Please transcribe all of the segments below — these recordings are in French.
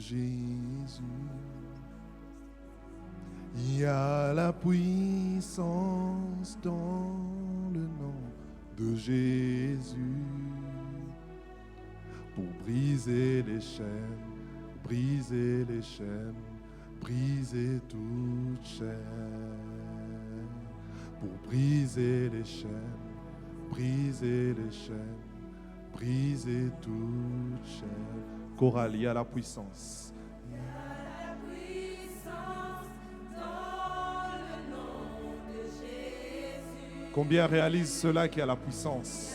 Jésus. Il y a la puissance dans le nom de Jésus pour briser les chaînes, briser les chaînes, briser toute chaîne, pour briser les chaînes, briser les chaînes, briser toute chaîne. Chorale, il y a la puissance. Combien réalisent cela qui a la puissance?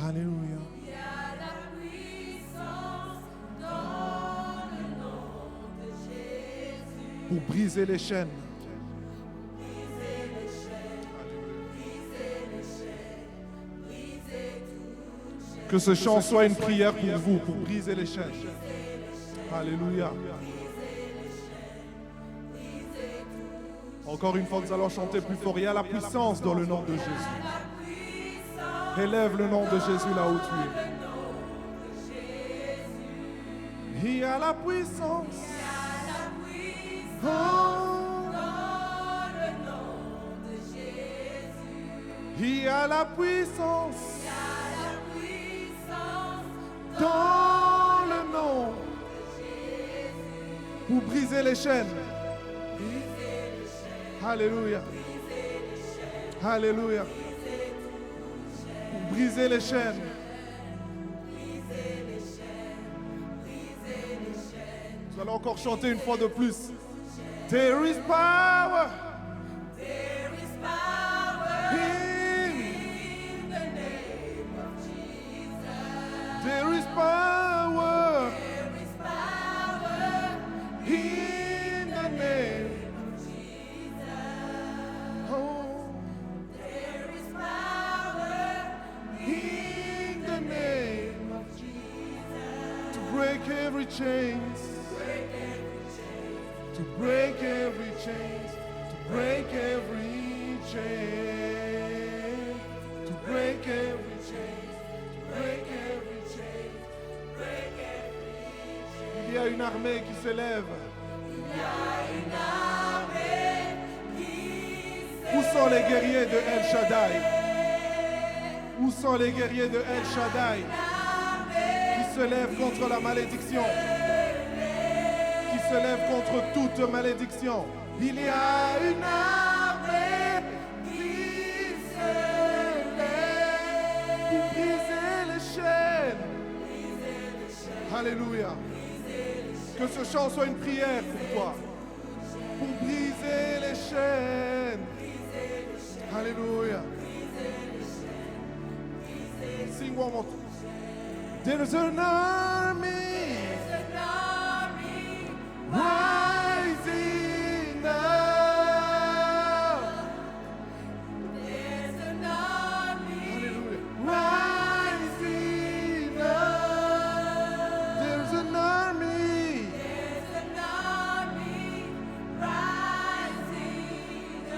Alléluia. Il y a la puissance dans le nom de Jésus. Pour briser les chaînes. Briser les chaînes, briser les chaînes, briser toute chaîne. Que ce chant soit une prière pour vous, pour briser les chaînes. Alléluia. Encore une fois, nous allons chanter plus fort. Il y a la puissance dans le nom de Jésus. Élève le nom de Jésus là où tu es. Il y a la puissance. Dans le nom de Jésus. Il y a la puissance. Il y a la puissance Dans le nom. Pour briser les chaînes. Alléluia. Alléluia. Pour briser les chaînes. Nous allons encore chanter une fois de plus. There is power. There is power In. in the name of Jesus. There is power. There is power In the name. Oh. There is power In the name of Jesus. To break every chains. To break every chains, to break every chain, to break every chain, to break every chain, break every chain. Il y a une armée qui s'élève. Il y a une armée qui Où sont les guerriers de El Shaddai? Où sont les guerriers de El Shaddai qui se lèvent contre la malédiction? Qui se lève contre toute malédiction. Il y a une armée qui se lève pour briser les chaînes. Alléluia. Que ce chant soit une prière pour toi. Pour briser les chaînes. Alléluia. Sing one more time. There's an army. Rising up. There's an army Hallelujah. Rising up. There's an army. There's an army rising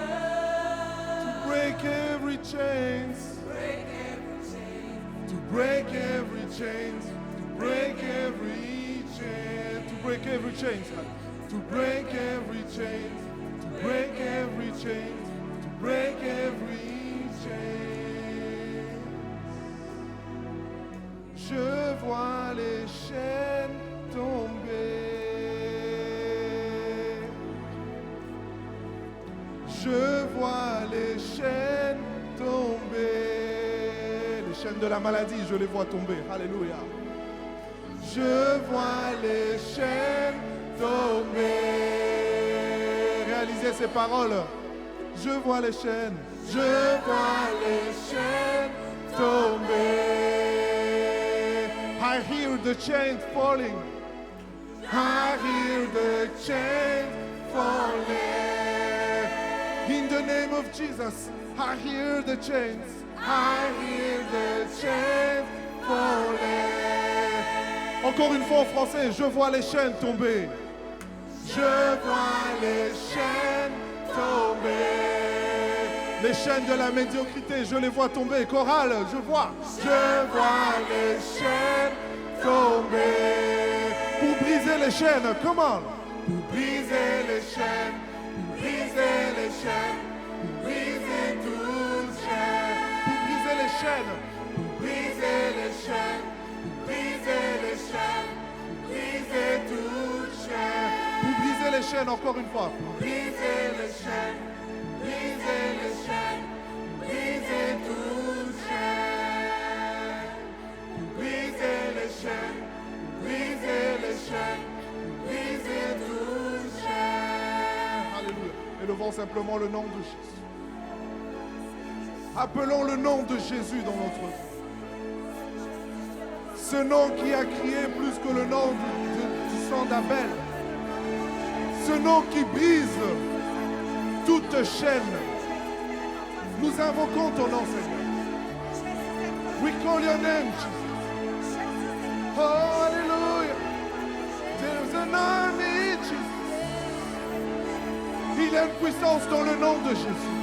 up. To break every chains. Break every chain. To break every chains. To break every chain. To break every chains. To break every chain, to break every chain, to break every chain. Je vois les chaînes tomber. Je vois les chaînes tomber. Les chaînes de la maladie, je les vois tomber. Alléluia. Je vois les chaînes tomber. Réalisez ces paroles. Je vois les chaînes. Je vois les chaînes tomber. I hear the chains falling. I hear the chains falling. In the name of Jesus, I hear the chains. I hear the chains falling. Encore une fois en français, je vois les chaînes tomber. Je vois les chaînes tomber. Les chaînes de la médiocrité, je les vois tomber. Chorale, je vois les chaînes tomber. Pour briser les chaînes, comment? Pour briser les chaînes, pour briser les chaînes, pour briser toutes chaînes. Pour briser les chaînes, pour briser les chaînes, pour briser les chaînes, pour briser toutes chaînes. Pour briser les chaînes, encore une fois. Pour briser les chaînes, briser les chaînes, briser toutes chaînes. Pour briser les chaînes, briser les chaînes, briser toutes chaînes. Alléluia. Élevons simplement le nom de Jésus. Appelons le nom de Jésus dans notre vie. Ce nom qui a crié plus que le nom du sang d'Abel. Ce nom qui brise toute chaîne. Nous invoquons ton nom, Seigneur. We call your name, Jesus. Oh, hallelujah. There's an army, Jesus. Il y a une puissance dans le nom de Jésus.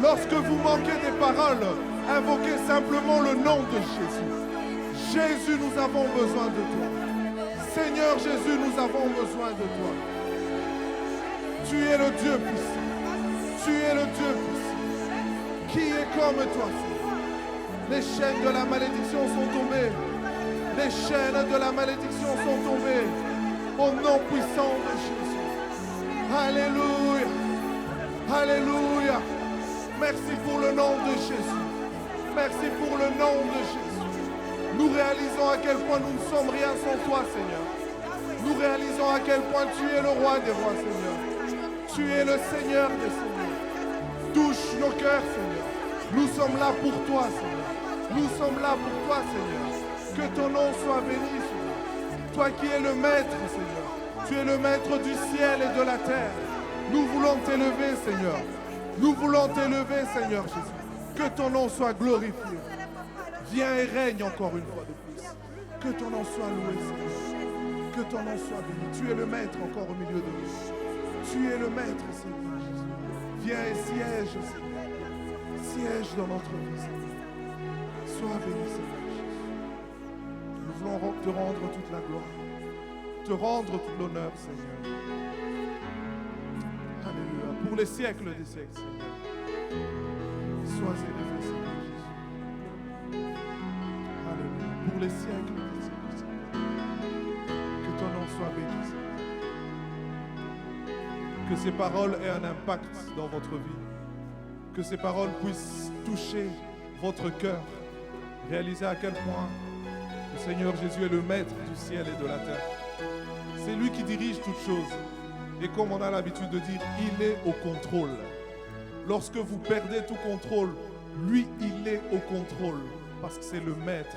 Lorsque vous manquez des paroles, invoquez simplement le nom de Jésus. Jésus, nous avons besoin de toi. Seigneur Jésus, nous avons besoin de toi. Tu es le Dieu puissant. Tu es le Dieu puissant. Qui est comme toi, Seigneur? Les chaînes de la malédiction sont tombées. Les chaînes de la malédiction sont tombées. Au nom puissant de Jésus. Alléluia. Alléluia. Merci pour le nom de Jésus. Merci pour le nom de Jésus. Nous réalisons à quel point nous ne sommes rien sans toi, Seigneur. Nous réalisons à quel point tu es le roi des rois, Seigneur. Tu es le Seigneur des seigneurs. Touche nos cœurs, Seigneur. Nous sommes là pour toi, Seigneur. Nous sommes là pour toi, Seigneur. Que ton nom soit béni, Seigneur. Toi qui es le maître, Seigneur. Tu es le maître du ciel et de la terre. Nous voulons t'élever, Seigneur. Nous voulons t'élever, Seigneur Jésus. Que ton nom soit glorifié. Viens et règne encore une fois de plus. Que ton nom soit loué, Seigneur. Que ton nom soit béni. Tu es le maître encore au milieu de nous. Tu es le maître, Seigneur Jésus. Viens et siège, Seigneur. Siège dans notre vie, Seigneur. Sois béni, Seigneur Jésus. Nous voulons te rendre toute la gloire. Te rendre tout l'honneur, Seigneur. Alléluia. Pour les siècles des siècles, Seigneur. Sois élevé, Seigneur Jésus. Alléluia. Pour les siècles des siècles, Seigneur. Que ton nom soit béni, Seigneur. Que ces paroles aient un impact dans votre vie. Que ces paroles puissent toucher votre cœur. Réaliser à quel point le Seigneur Jésus est le maître du ciel et de la terre. C'est lui qui dirige toutes choses. Et comme on a l'habitude de dire, il est au contrôle. Lorsque vous perdez tout contrôle, lui, il est au contrôle. Parce que c'est le maître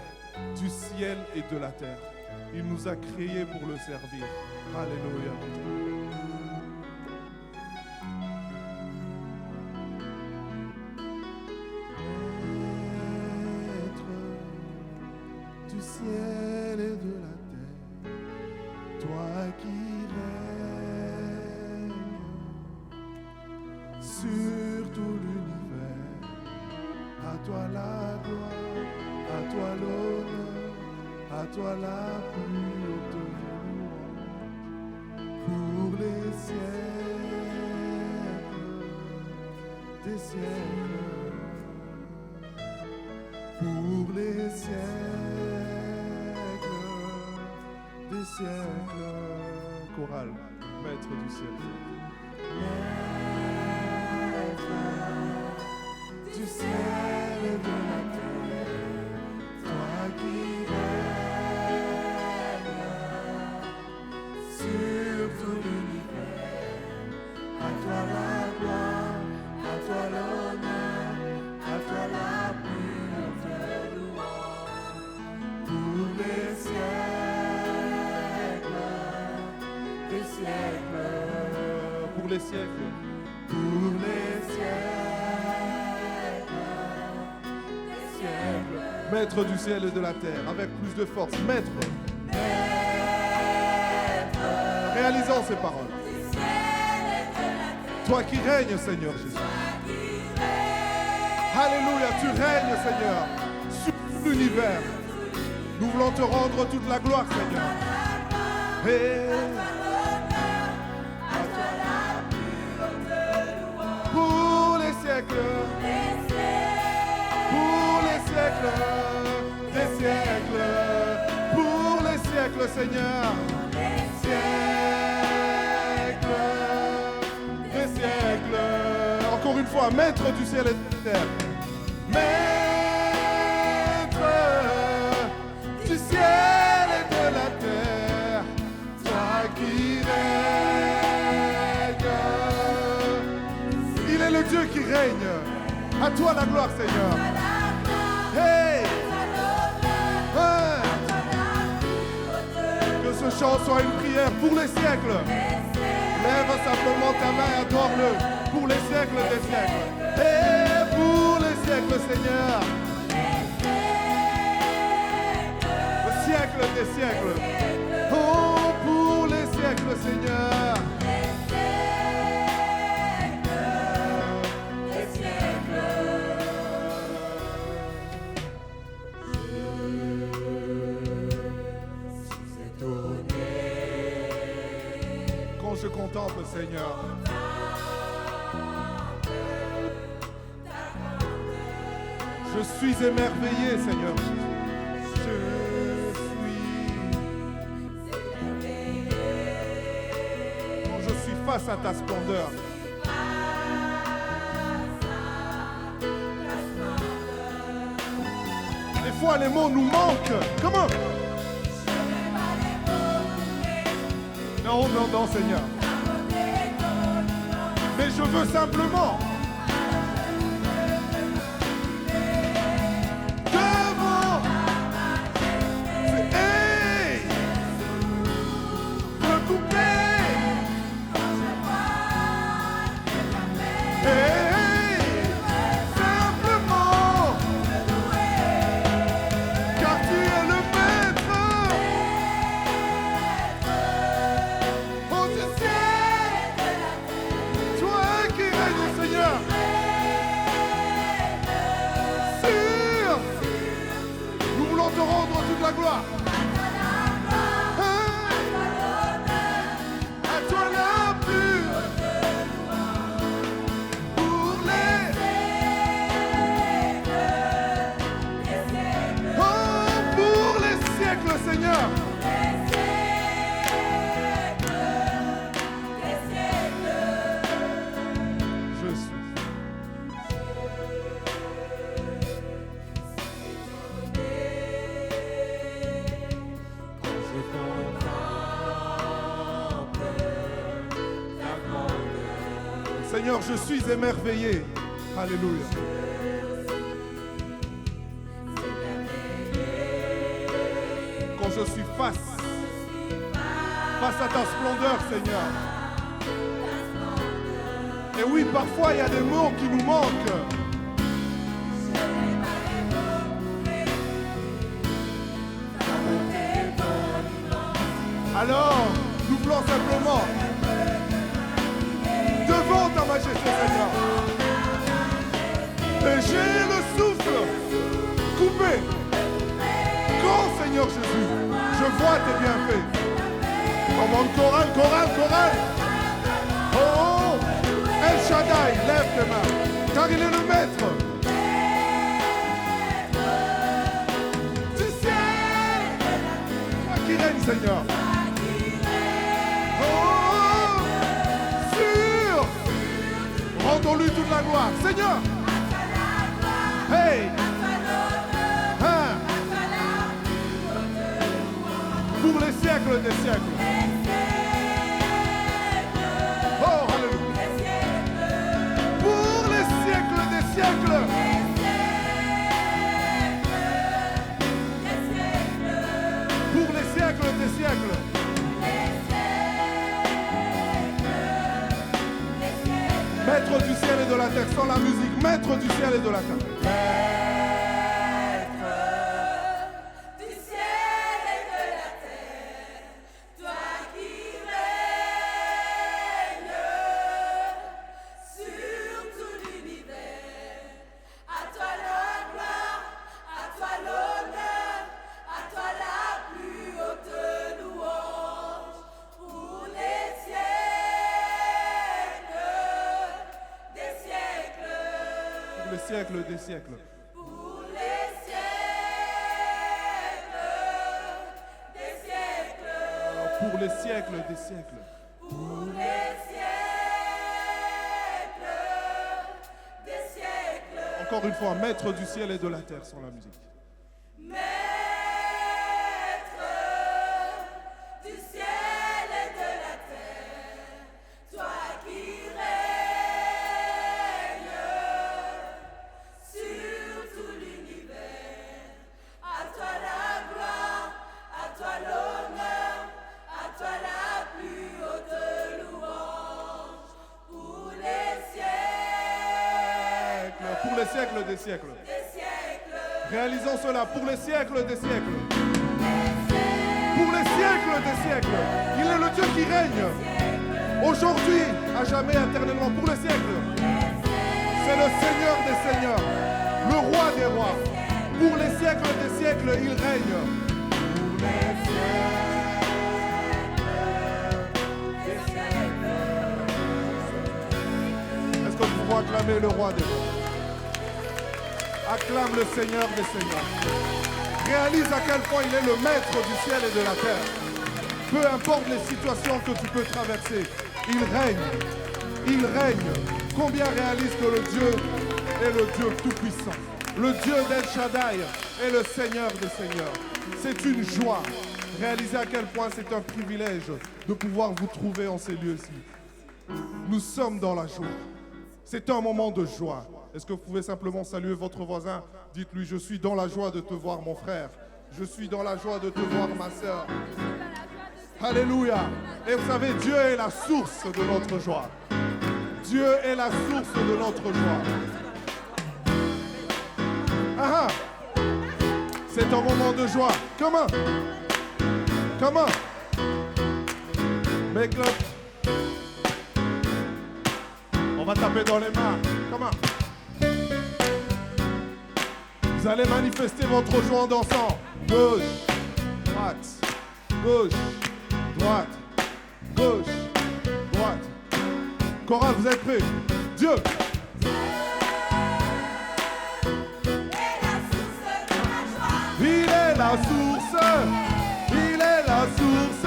du ciel et de la terre. Il nous a créés pour le servir. Alléluia. Du ciel et de la terre, toi qui règnes sur tout l'univers, à toi la gloire, à toi l'honneur, à toi la plus haute louange, pour les siècles des siècles, pour les siècles des siècles. Chorale, maître du ciel. Maître du ciel et de la terre, toi qui règnes sur tout l'univers, à toi la gloire, à toi l'honneur, à toi la plus haute louange, pour les siècles des siècles, pour les siècles, pour les siècles des siècles. Maître du ciel et de la terre, avec plus de force, maître. Réalisons ces paroles. Toi qui règnes, Seigneur Jésus. Alléluia, tu règnes, Seigneur, sur tout l'univers. Nous voulons te rendre toute la gloire, Seigneur. Et pour les siècles, pour les siècles, des siècles, pour les siècles, Seigneur, siècles, des siècles. Encore une fois, Maître du ciel et de la terre, Maître du ciel et de la terre, toi qui règnes. Il est le Dieu qui règne. À toi la gloire, Seigneur. Hey! Que ce chant soit une prière pour les siècles. Lève simplement ta main et adore-le. Pour les siècles des siècles. Et pour les siècles, Seigneur. Le siècle des siècles. Oh, pour les siècles, Seigneur. Quand je contemple, Seigneur, je suis émerveillé, Seigneur. Je suis. Quand je suis face à ta splendeur. Des fois, les mots nous manquent. Comment? Non, non, non, Seigneur. Mais je veux simplement devant. Hey! Me couper. Hey! Simplement. Car tu es le maître. Oh, du ciel. Toi qui règnes, Seigneur. Sûr. Nous voulons te rendre toute la gloire. À toi la pure. Pour les. Oh, pour les siècles, Seigneur. Je suis. Seigneur, je suis émerveillé. Alléluia. Quand je suis face à ta splendeur, Seigneur. Et oui, parfois il y a des mots qui nous manquent. Alors, nous voulons simplement devant ta majesté, Seigneur. Et j'ai le souffle coupé. Quand, Seigneur Jésus, je vois tes bienfaits. Comment chorale. Oh, El Shaddai, lève tes mains, car il est le maître. Du ciel, toi qui règne, Seigneur. Oh, sûr, rendons-lui toute la gloire, Seigneur. Hey, hein, pour les siècles des siècles. Oh, alléluia. Pour les siècles des siècles. Pour les siècles des siècles. Maître du ciel et de la terre, sans la musique, maître du ciel et de la terre. À toi le siècle des siècles. pour les siècles des siècles, Pour les siècles des siècles. pour les siècles des siècles. Encore une fois, maître du ciel et de la terre sans la musique. Maître du ciel et de la terre, toi qui règnes sur tout l'univers, à toi la gloire, à toi l'honneur, à toi la plus haute louange, pour les siècles Pour les siècles des siècles. des siècles. Réalisons cela pour les siècles des siècles. Pour les siècles des siècles. Il est le Dieu qui règne. Aujourd'hui, à jamais, éternellement, pour les siècles. C'est le Seigneur des seigneurs, le roi des rois. Pour les siècles des siècles, il règne. Pour les siècles. Est-ce que vous pouvez acclamer le roi des rois? Acclame le Seigneur des seigneurs. Réalise à quel point il est le maître du ciel et de la terre. Peu importe les situations que tu peux traverser, il règne. Il règne. Combien réalisent que le Dieu est le Dieu tout-puissant? Le Dieu d'El Shaddai est le Seigneur des seigneurs. C'est une joie. Réalisez à quel point c'est un privilège de pouvoir vous trouver en ces lieux-ci. Nous sommes dans la joie. C'est un moment de joie. Est-ce que vous pouvez simplement saluer votre voisin? Dites-lui, je suis dans la joie de te voir, mon frère. Je suis dans la joie de te voir, ma sœur. Alléluia. Et vous savez, Dieu est la source de notre joie. Dieu est la source de notre joie. Ah ah. C'est un moment de joie. Comment? Comment? Make love. On va taper dans les mains. Comment? Vous allez manifester votre joie en dansant. Gauche, droite, gauche, droite, gauche, droite. Chorale, vous êtes prêts? Dieu. Il est la source. Il est la source.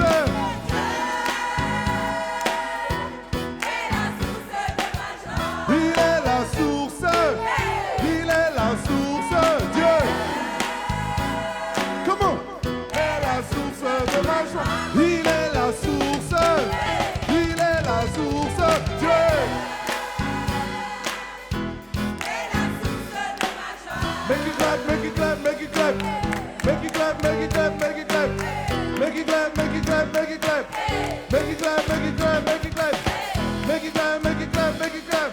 Il est la source. Il est la source. Dieu. Comment? Il est la source de ma joie. Il est la source. Il est la source. Dieu. Make it clap, make it clap, make it clap. Make it clap, make it clap, make it clap. Make it clap, make it clap, make it clap. Make it clap, make it clap, make it clap. Make it clap, make it clap, make it clap.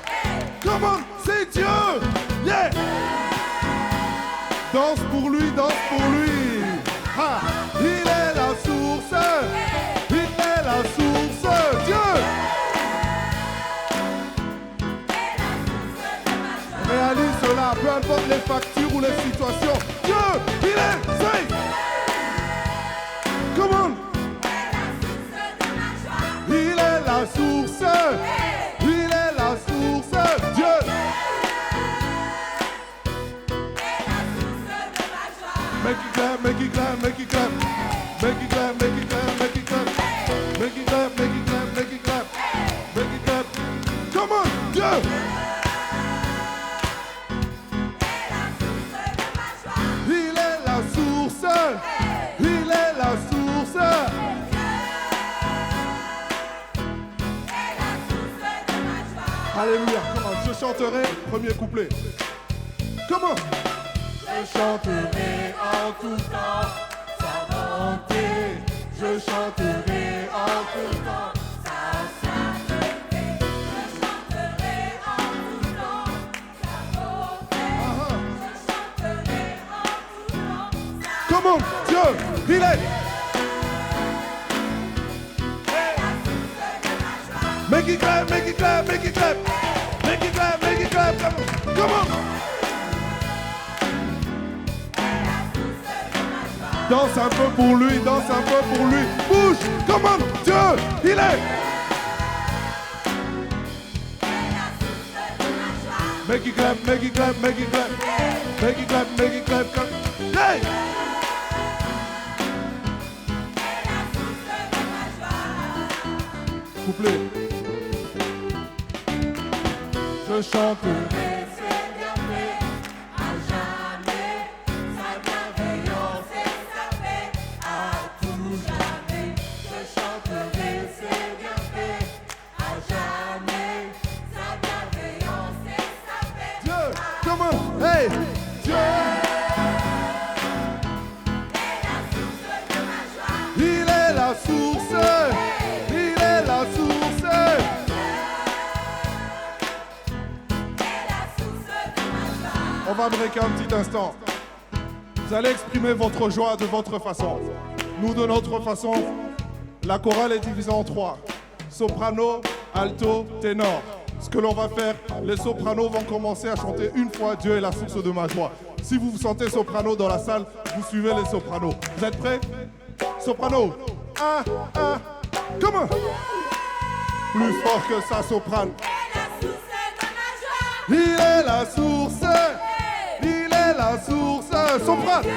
Come on, c'est Dieu. Yeah. Danse pour lui, danse pour lui. Ah, il est la source. Il est la source. Dieu. Réalise cela, peu importe les factures ou les situations. Dieu, il est safe. Come on. Il est la source. Il est la source. Dieu. Make it clap, make it clap, make it clap. Make it clap, make it clap, make it clap. Make it clap, make it clap, make it clap. Make it clap. Come on, Dieu. Il est la source. Il est la source. Alléluia. Comment? Je chanterai. Premier couplet. Comment? Je chanterai en tout temps sa bonté. Je chanterai en tout temps sa sainteté. Je chanterai en tout temps sa bonté. Je chanterai en tout temps sa... Comment? Dieu, il est. Make it clap, make it clap, make it clap. Make it clap, make it clap. Come on. Danse un peu pour lui, danse un peu pour lui. Bouge, comment? Dieu, il est. Make it clap, make it clap, make it clap. Make it clap, make it clap, clap. Hey! Couplet. Je chante. Hey, Dieu il est la source, il est la source. On va breaker un petit instant. Vous allez exprimer votre joie de votre façon. Nous, de notre façon, la chorale est divisée en 3. Soprano, alto, ténor. Ce que l'on va faire, les sopranos vont commencer à chanter une fois Dieu est la source de ma joie. Si vous vous sentez soprano dans la salle, vous suivez les sopranos. Vous êtes prêts? Soprano. 1, 1, comment? Plus fort que ça, soprano. Il est la source, il est la source. Soprano.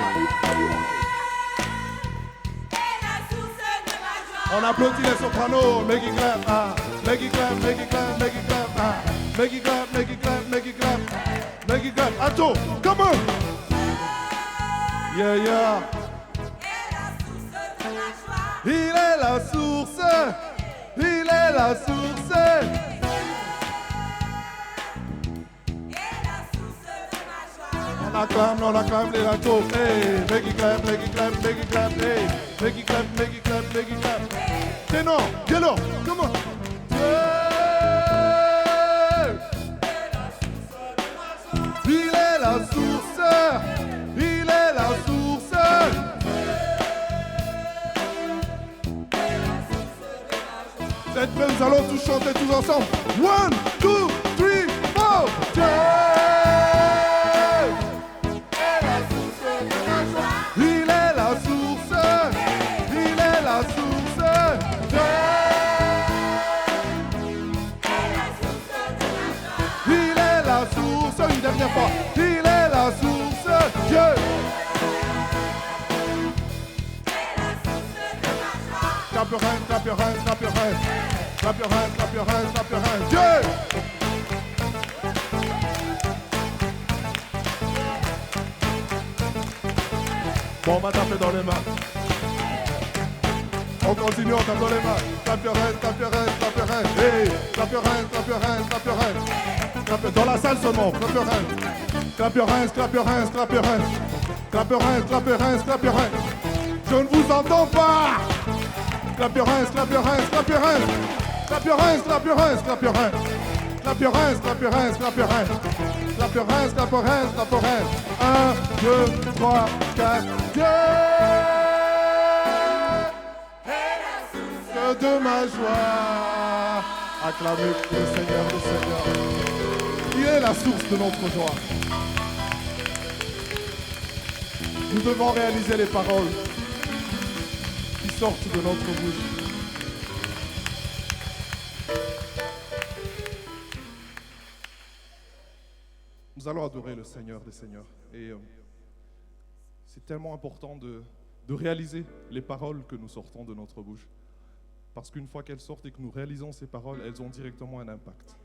On applaudit les sopranos. Make it clap, ah. Make it clap, make it clap, make it clap, ah. Make it clap, make it clap, make it clap. Make it clap. Alto, come on. Yeah, yeah. Il est la source, il est la source. On acclame les altos. Hey, make it clap, make it clap, make it clap. Hey, make it clap, make it clap, make it clap. Ténor, yellow, come on. Il est la source, il est la source. Vous êtes prêts, nous allons tous chanter tous ensemble. 1, 2, 3, 4. Dieu est la source de ma joie. Il est la source, il est la source. Dieu une dernière fois. Il est la source, Dieu. Clap your hands, clap your hands, clap your hands. Clap your hands, clap your hands, clap your hands. Dieu. Bon, on va taper dans les mains. On continue, on tape dans les mains. Clap your hands, clap your hands, clap your hands. Hey, clap your hands, clap your hands, clap your hands. Dans la salle seulement, clap your hands. Clap your hands, clap your hands, clap your hands. Clap your hands, clap your hands, clap your hands. Je ne vous entends pas. Clap your hands, clap your hands, clap your hands. Clap your hands, clap your hands, clap your hands. Clap your hands, clap your hands, clap your hands. Clap your hands, clap your hands, clap your hands. 1, 2, 3, 4. Dieu est la source de ma joie. Acclamez le Seigneur, le Seigneur. Il est la source de notre joie. Nous devons réaliser les paroles qui sortent de notre bouche. Nous allons adorer le Seigneur des Seigneurs. Et c'est tellement important de réaliser les paroles que nous sortons de notre bouche. Parce qu'une fois qu'elles sortent et que nous réalisons ces paroles, elles ont directement un impact.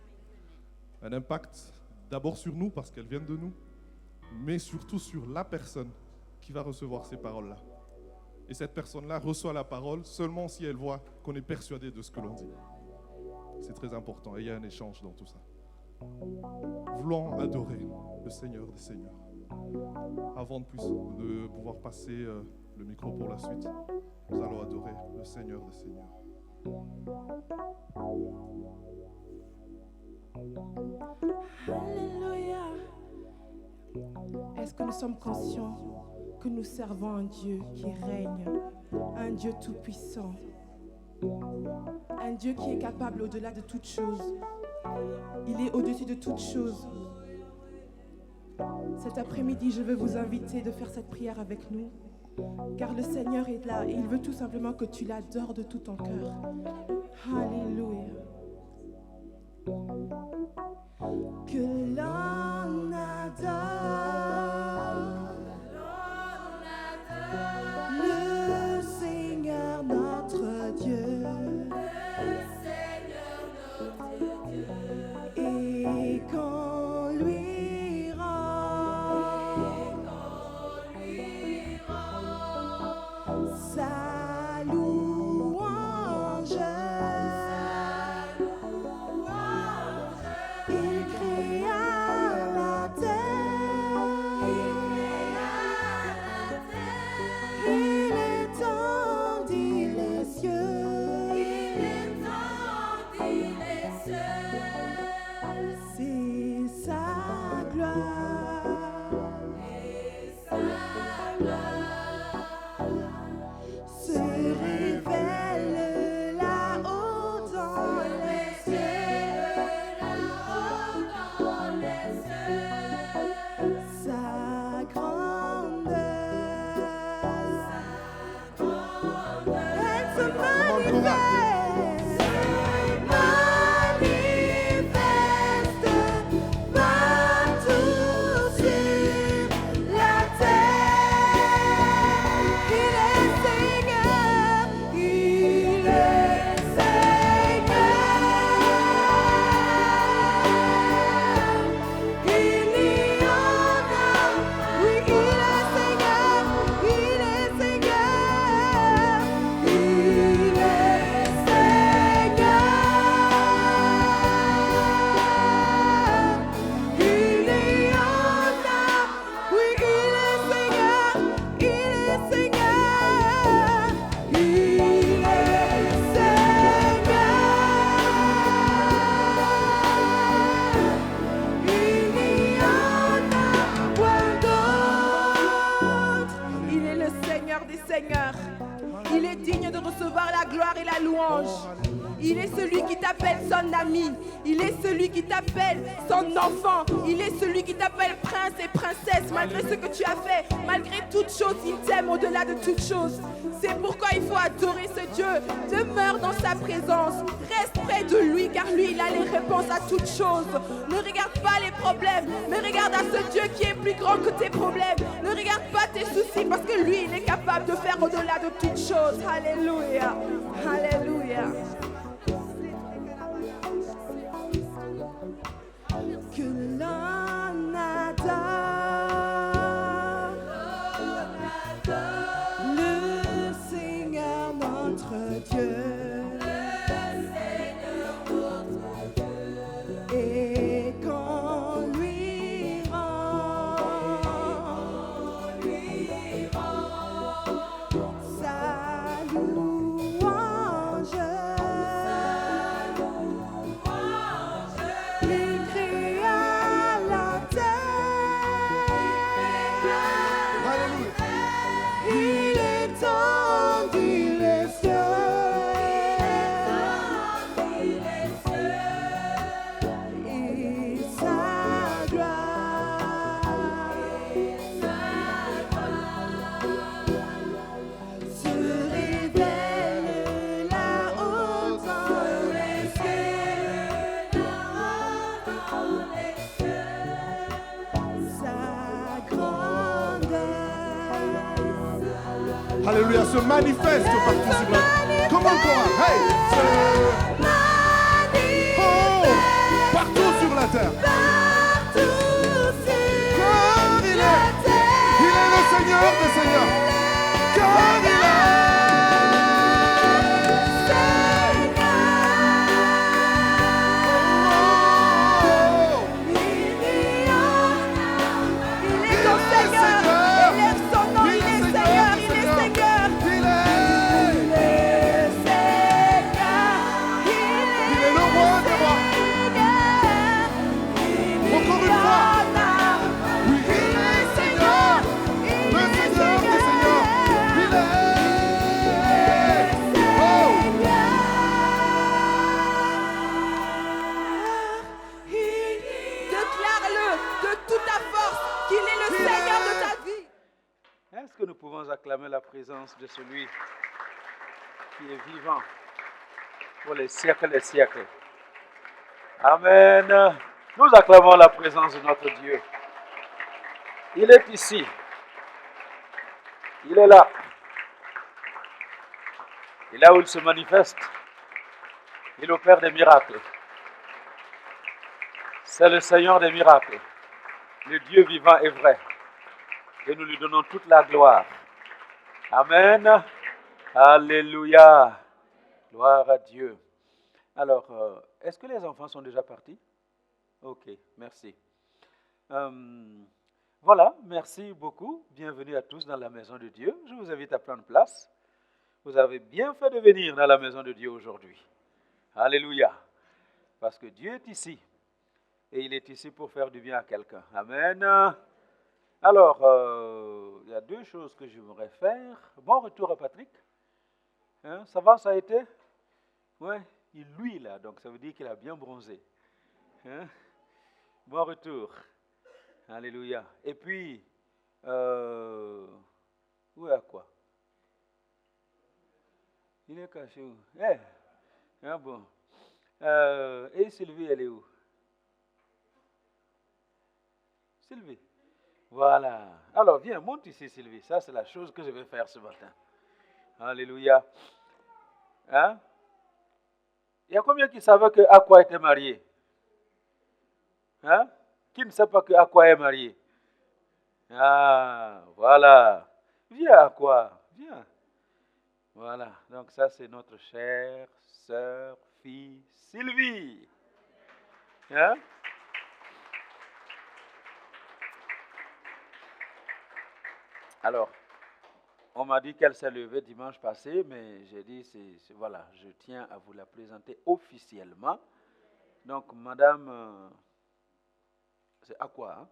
Un impact d'abord sur nous parce qu'elles viennent de nous, mais surtout sur la personne qui va recevoir ces paroles-là. Et cette personne-là reçoit la parole seulement si elle voit qu'on est persuadé de ce que l'on dit. C'est très important et il y a un échange dans tout ça. Voulons adorer le Seigneur des Seigneurs. Avant de pouvoir passer le micro pour la suite, nous allons adorer le Seigneur des Seigneurs. Alléluia. Est-ce que nous sommes conscients que nous servons un Dieu qui règne, un Dieu tout-puissant, un Dieu qui est capable au-delà de toutes choses. Il est au-dessus de toutes choses. Cet après-midi, je veux vous inviter de faire cette prière avec nous, car le Seigneur est là et il veut tout simplement que tu l'adores de tout ton cœur. Alléluia. que l'on adore le Seigneur notre Dieu. Et qu'on lui rend sa louange. Il créa la terre, il étendit les cieux, c'est sa gloire. Se révèle là-haut dans les cieux, sa grandeur. Elle se manifeste partout sur la terre. Il est Seigneur, il est Seigneur. Il y en a, oui, il est Seigneur, il est Seigneur. Il est Seigneur. Il y en a, oui, il est Seigneur, il est Seigneur. Il est Seigneur. Il y en a point d'autre. Il est le Seigneur des Seigneurs. Il est digne de recevoir la gloire et la louange. Il est celui qui t'appelle son ami. Il est celui qui t'appelle son enfant. Il est celui qui t'appelle prince et princesse. Malgré ce que tu as fait, malgré toutes choses, il t'aime au-delà de toutes choses. C'est pourquoi il faut adorer ce Dieu. Demeure dans sa présence. Reste près de lui car lui, il a les réponses à toutes choses. Ne regarde pas les problèmes, mais regarde à ce Dieu qui est plus grand que tes problèmes. Ne regarde pas tes soucis parce que lui, il est capable de faire au-delà de toutes choses. Alléluia. Alléluia. Que l'on adore le Seigneur notre Dieu. Et qu'on lui rend sa louange. Il créa la terre, Alléluia. il étendit les cieux, et sa gloire se révèle là-haut dans les cieux, sa grandeur. Alléluia, se manifeste partout sur la terre. Comment on chorale? Hey! Oh! Partout sur la terre. Car il est le Seigneur des Seigneurs. Car il est. Il est ton Seigneur. Élève son nom. Il est Seigneur. Il est Seigneur. Il est le roi des rois. Encore une fois. Oui, il est Seigneur. Le Seigneur des Seigneurs. Il est. Oh! Déclare-le de toute ta force qu'il est le Seigneur de ta vie. Est-ce que nous pouvons acclamer la présence de celui qui est vivant pour les siècles des siècles? Amen. Nous acclamons la présence de notre Dieu. Il est ici. Il est là. Et là où il se manifeste, il opère des miracles. C'est le Seigneur des miracles, le Dieu vivant et vrai. Et nous lui donnons toute la gloire. Amen. Alléluia. Gloire à Dieu. Alors, est-ce que les enfants sont déjà partis? Ok, merci. Voilà, merci beaucoup. Bienvenue à tous dans la maison de Dieu. Je vous invite à prendre place. Vous avez bien fait de venir dans la maison de Dieu aujourd'hui. Alléluia. Parce que Dieu est ici. Et il est ici pour faire du bien à quelqu'un. Amen. Alors, il y a deux choses que j'aimerais faire. Bon retour à Patrick. Hein, ça va, ça a été? Oui, il luit là, donc ça veut dire qu'il a bien bronzé. Hein? Bon retour. Alléluia. Et puis, où est quoi? Il est caché où? Ah bon. Et Sylvie, elle est où? Sylvie. Voilà. Alors, viens, monte ici, Sylvie. Ça, c'est la chose que je vais faire ce matin. Alléluia. Hein? Il y a combien qui savaient que Aqua était mariée? Hein? Qui ne sait pas que Aqua est mariée? Ah, voilà. Viens, Aqua. Viens. Voilà. Donc, ça, c'est notre chère sœur, fille, Sylvie. Hein? Alors, on m'a dit qu'elle s'est levée dimanche passé, mais j'ai dit, voilà, je tiens à vous la présenter officiellement. Donc, madame, c'est Aqua, hein?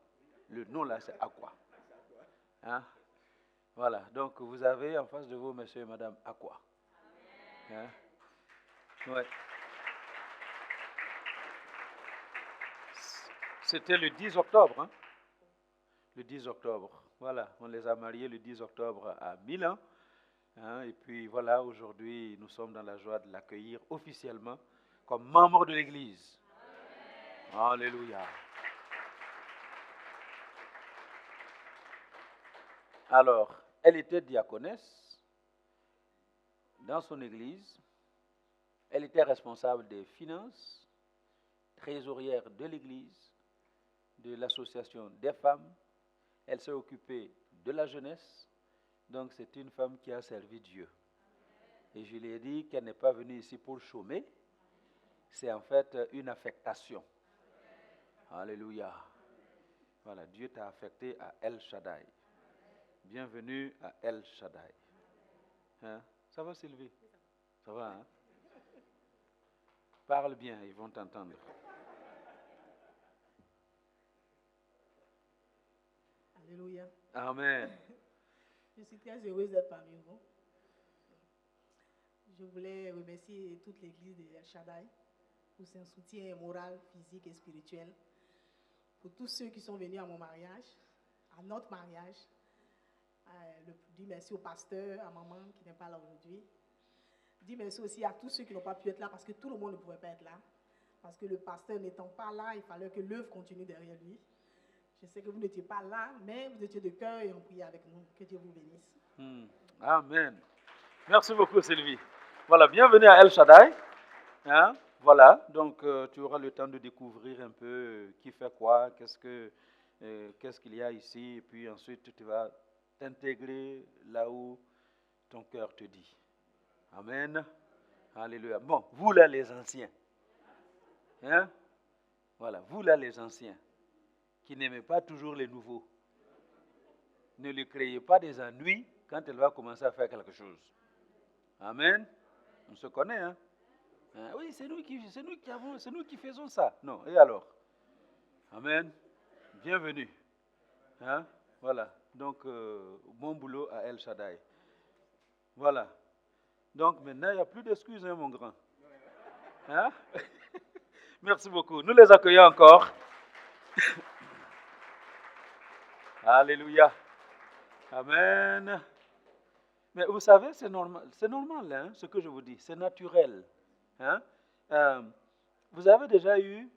Le nom là, c'est Aqua. Hein? Voilà, donc vous avez en face de vous, monsieur et madame Aqua. Hein? Ouais. C'était le 10 octobre, hein? Le 10 octobre. Voilà, on les a mariés le 10 octobre à Milan. Hein? Et puis voilà, aujourd'hui, nous sommes dans la joie de l'accueillir officiellement comme membre de l'Église. Alléluia. Alors, elle était diaconesse dans son église. Elle était responsable des finances, trésorière de l'église, de l'association des femmes. Elle s'est occupée de la jeunesse. Donc, c'est une femme qui a servi Dieu. Et je lui ai dit qu'elle n'est pas venue ici pour chômer. C'est en fait une affectation. Alléluia. Voilà, Dieu t'a affecté à El Shaddai. Bienvenue à El Shaddai. Hein? Ça va, Sylvie? Ça va, hein? Parle bien, ils vont t'entendre. Alléluia. Amen. Je suis très heureuse d'être parmi vous. Je voulais remercier toute l'église de El Shaddai pour son soutien moral, physique et spirituel. Pour tous ceux qui sont venus à mon mariage, à notre mariage. Dis merci au pasteur, à maman qui n'est pas là aujourd'hui. Dis merci aussi à tous ceux qui n'ont pas pu être là parce que tout le monde ne pouvait pas être là. Parce que le pasteur n'étant pas là, il fallait que l'œuvre continue derrière lui. Je sais que vous n'étiez pas là, mais vous étiez de cœur et on priait avec nous. Que Dieu vous bénisse. Amen. Merci beaucoup, Sylvie. Voilà, bienvenue à El Shaddai. Hein? Voilà, donc tu auras le temps de découvrir un peu qui fait quoi, qu'est-ce qu'il y a ici, et puis ensuite tu vas t'intégrer là où ton cœur te dit. Amen. Alléluia. Bon, vous là les anciens. Hein? Voilà, vous là les anciens, qui n'aimez pas toujours les nouveaux. Ne lui créez pas des ennuis quand elle va commencer à faire quelque chose. Amen. On se connaît, hein? Oui, c'est nous qui faisons ça. Non, et alors? Amen. Bienvenue. Hein? Voilà. Donc, bon boulot à El Shaddai. Voilà. Donc, maintenant, il n'y a plus d'excuses, hein, mon grand. Hein? Merci beaucoup. Nous les accueillons encore. Alléluia. Amen. Mais vous savez, c'est normal hein, ce que je vous dis. C'est naturel. Hein? Vous avez déjà eu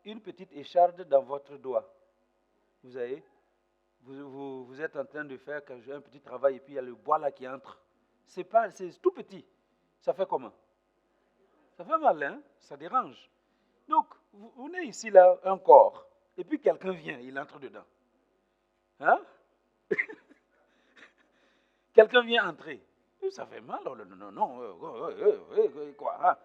une petite écharde dans votre doigt. Vous savez, vous êtes en train de faire un petit travail et puis il y a le bois là qui entre. C'est tout petit. Ça fait comment? Ça fait mal, hein? Ça dérange. Donc, vous êtes ici là, un corps, et puis quelqu'un vient, il entre dedans. Hein? Quelqu'un vient entrer. Ça fait mal. Oh, non. Quoi? Hein?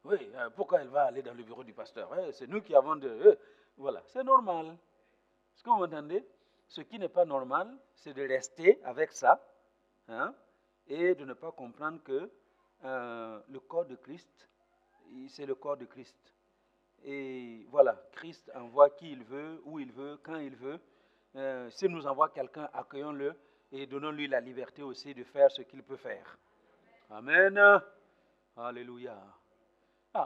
Oui, pourquoi elle va aller dans le bureau du pasteur? C'est nous qui avons de... Voilà, c'est normal. Est-ce que vous m'entendez? Ce qui n'est pas normal, c'est de rester avec ça, hein, et de ne pas comprendre que le corps de Christ, c'est le corps de Christ. Et voilà, Christ envoie qui il veut, où il veut, quand il veut. S'il nous envoie quelqu'un, accueillons-le et donnons-lui la liberté aussi de faire ce qu'il peut faire. Amen. Alléluia.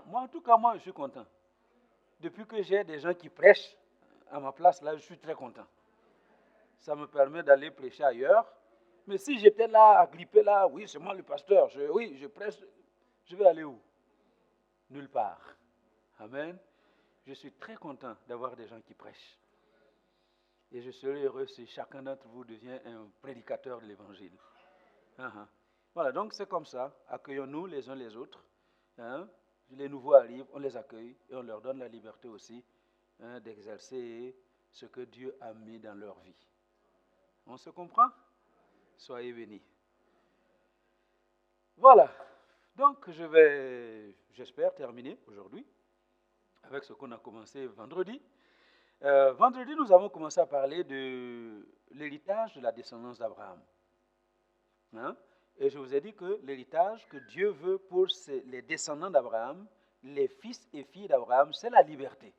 Moi, en tout cas, moi, je suis content. Depuis que j'ai des gens qui prêchent à ma place, là, je suis très content. Ça me permet d'aller prêcher ailleurs. Mais si j'étais là, agrippé là, oui, c'est moi le pasteur, je prêche, je vais aller où? Nulle part. Amen. Je suis très content d'avoir des gens qui prêchent. Et je serai heureux si chacun d'entre vous devient un prédicateur de l'évangile. Voilà, donc c'est comme ça. Accueillons-nous les uns les autres. Hein? Les nouveaux arrivent, on les accueille et on leur donne la liberté aussi, hein, d'exercer ce que Dieu a mis dans leur vie. On se comprend? Soyez bénis. Voilà. Donc j'espère terminer aujourd'hui avec ce qu'on a commencé vendredi. Vendredi, nous avons commencé à parler de l'héritage de la descendance d'Abraham. Hein? Et je vous ai dit que l'héritage que Dieu veut pour les descendants d'Abraham, les fils et filles d'Abraham, c'est la liberté.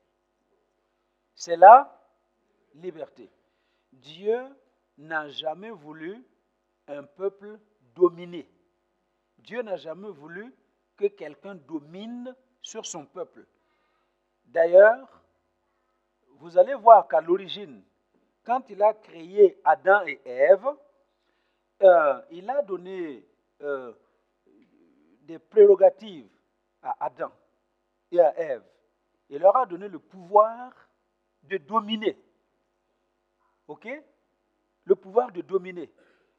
C'est la liberté. Dieu n'a jamais voulu un peuple dominé. Dieu n'a jamais voulu que quelqu'un domine sur son peuple. D'ailleurs, vous allez voir qu'à l'origine, quand il a créé Adam et Ève, il a donné des prérogatives à Adam et à Ève. Il leur a donné le pouvoir de dominer. OK? Le pouvoir de dominer.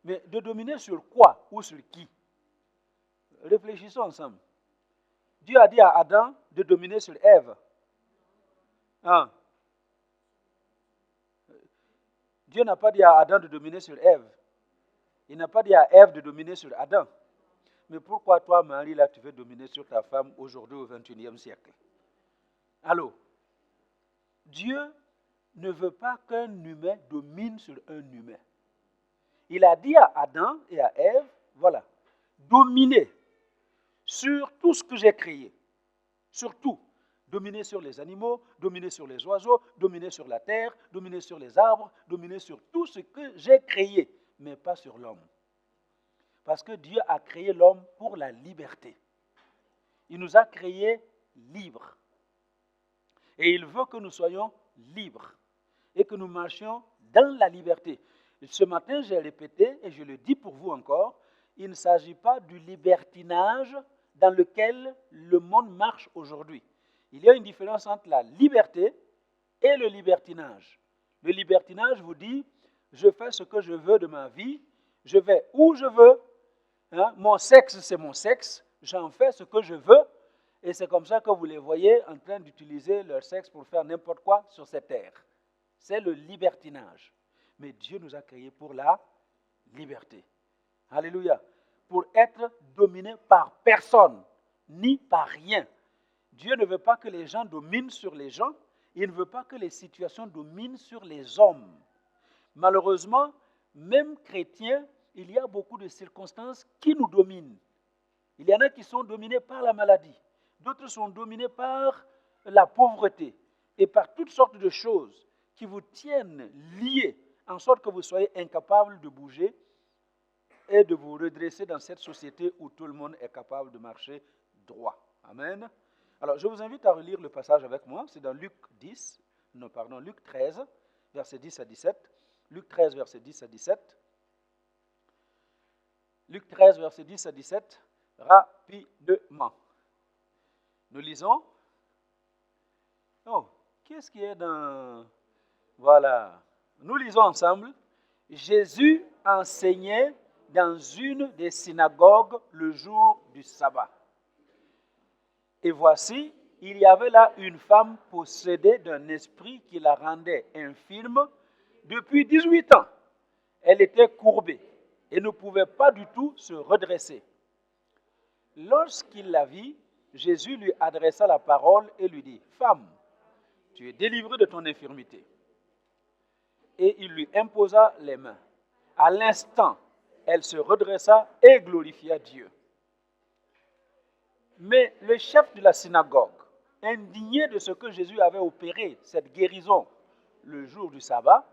Mais de dominer sur quoi ou sur qui? Réfléchissons ensemble. Dieu a dit à Adam de dominer sur Ève. Hein? Dieu n'a pas dit à Adam de dominer sur Ève. Il n'a pas dit à Ève de dominer sur Adam. Mais pourquoi toi, Marie, là, tu veux dominer sur ta femme aujourd'hui au XXIe siècle? Allô? Dieu ne veut pas qu'un humain domine sur un humain. Il a dit à Adam et à Ève, voilà, dominez sur tout ce que j'ai créé. Sur tout. Dominer sur les animaux, dominer sur les oiseaux, dominer sur la terre, dominer sur les arbres, dominer sur tout ce que j'ai créé, mais pas sur l'homme. Parce que Dieu a créé l'homme pour la liberté. Il nous a créés libres. Et il veut que nous soyons libres et que nous marchions dans la liberté. Ce matin, j'ai répété et je le dis pour vous encore, il ne s'agit pas du libertinage dans lequel le monde marche aujourd'hui. Il y a une différence entre la liberté et le libertinage. Le libertinage vous dit, je fais ce que je veux de ma vie, je vais où je veux, hein, mon sexe c'est mon sexe, j'en fais ce que je veux, et c'est comme ça que vous les voyez en train d'utiliser leur sexe pour faire n'importe quoi sur cette terre. C'est le libertinage. Mais Dieu nous a créés pour la liberté. Alléluia. Pour être dominés par personne, ni par rien. Dieu ne veut pas que les gens dominent sur les gens. Il ne veut pas que les situations dominent sur les hommes. Malheureusement, même chrétiens, il y a beaucoup de circonstances qui nous dominent. Il y en a qui sont dominés par la maladie. D'autres sont dominés par la pauvreté et par toutes sortes de choses qui vous tiennent liés en sorte que vous soyez incapables de bouger et de vous redresser dans cette société où tout le monde est capable de marcher droit. Amen. Alors, je vous invite à relire le passage avec moi. C'est dans Luc 13, versets 10 à 17. Luc 13, versets 10 à 17. Luc 13, versets 10 à 17. Rapidement. Nous lisons. Oh, qu'est-ce qui est dans... Voilà. Nous lisons ensemble. Jésus enseignait dans une des synagogues le jour du sabbat. Et voici, il y avait là une femme possédée d'un esprit qui la rendait infirme depuis 18 ans. Elle était courbée et ne pouvait pas du tout se redresser. Lorsqu'il la vit, Jésus lui adressa la parole et lui dit, « Femme, tu es délivrée de ton infirmité. » Et il lui imposa les mains. À l'instant, elle se redressa et glorifia Dieu. Mais le chef de la synagogue, indigné de ce que Jésus avait opéré, cette guérison, le jour du sabbat,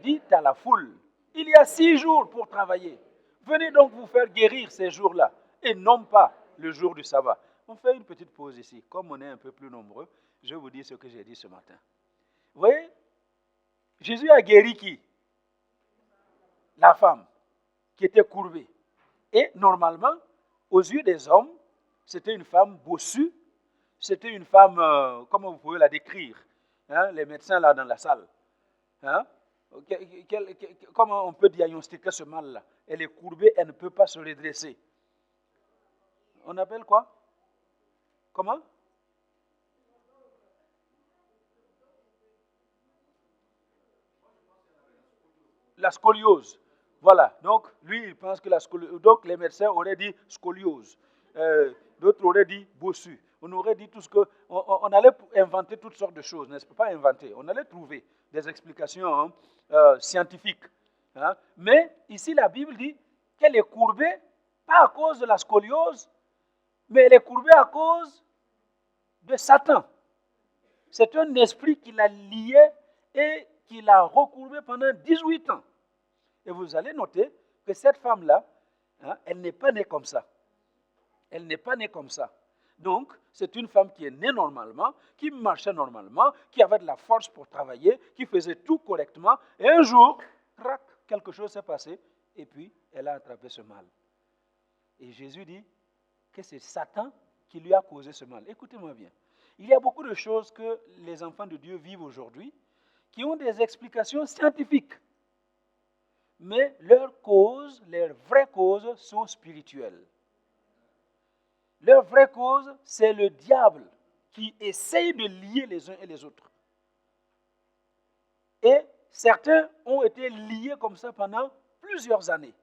dit à la foule, « Il y a 6 jours pour travailler. Venez donc vous faire guérir ces jours-là, et non pas le jour du sabbat. » On fait une petite pause ici. Comme on est un peu plus nombreux, je vais vous dire ce que j'ai dit ce matin. Vous voyez, Jésus a guéri qui? La femme qui était courbée. Et normalement, aux yeux des hommes, c'était une femme bossue, c'était une femme, comment vous pouvez la décrire, hein, les médecins là dans la salle. Hein? Comment on peut diagnostiquer ce mal-là? Elle est courbée, elle ne peut pas se redresser. On appelle quoi? Comment? La scoliose. Voilà. Donc, lui, il pense que la scoliose. Donc, les médecins auraient dit scoliose. D'autres auraient dit bossu. On aurait dit tout ce que. On allait inventer toutes sortes de choses, n'est-ce pas? Pas inventer. On allait trouver des explications scientifiques. Hein? Mais ici, la Bible dit qu'elle est courbée, pas à cause de la scoliose, mais elle est courbée à cause de Satan. C'est un esprit qui l'a lié et qui l'a recourbé pendant 18 ans. Et vous allez noter que cette femme-là, hein, elle n'est pas née comme ça. Elle n'est pas née comme ça. Donc, c'est une femme qui est née normalement, qui marchait normalement, qui avait de la force pour travailler, qui faisait tout correctement. Et un jour, crac, quelque chose s'est passé, et puis elle a attrapé ce mal. Et Jésus dit que c'est Satan qui lui a causé ce mal. Écoutez-moi bien. Il y a beaucoup de choses que les enfants de Dieu vivent aujourd'hui qui ont des explications scientifiques. Mais leurs causes, leurs vraies causes sont spirituelles. Leur vraie cause, c'est le diable qui essaye de lier les uns et les autres. Et certains ont été liés comme ça pendant plusieurs années.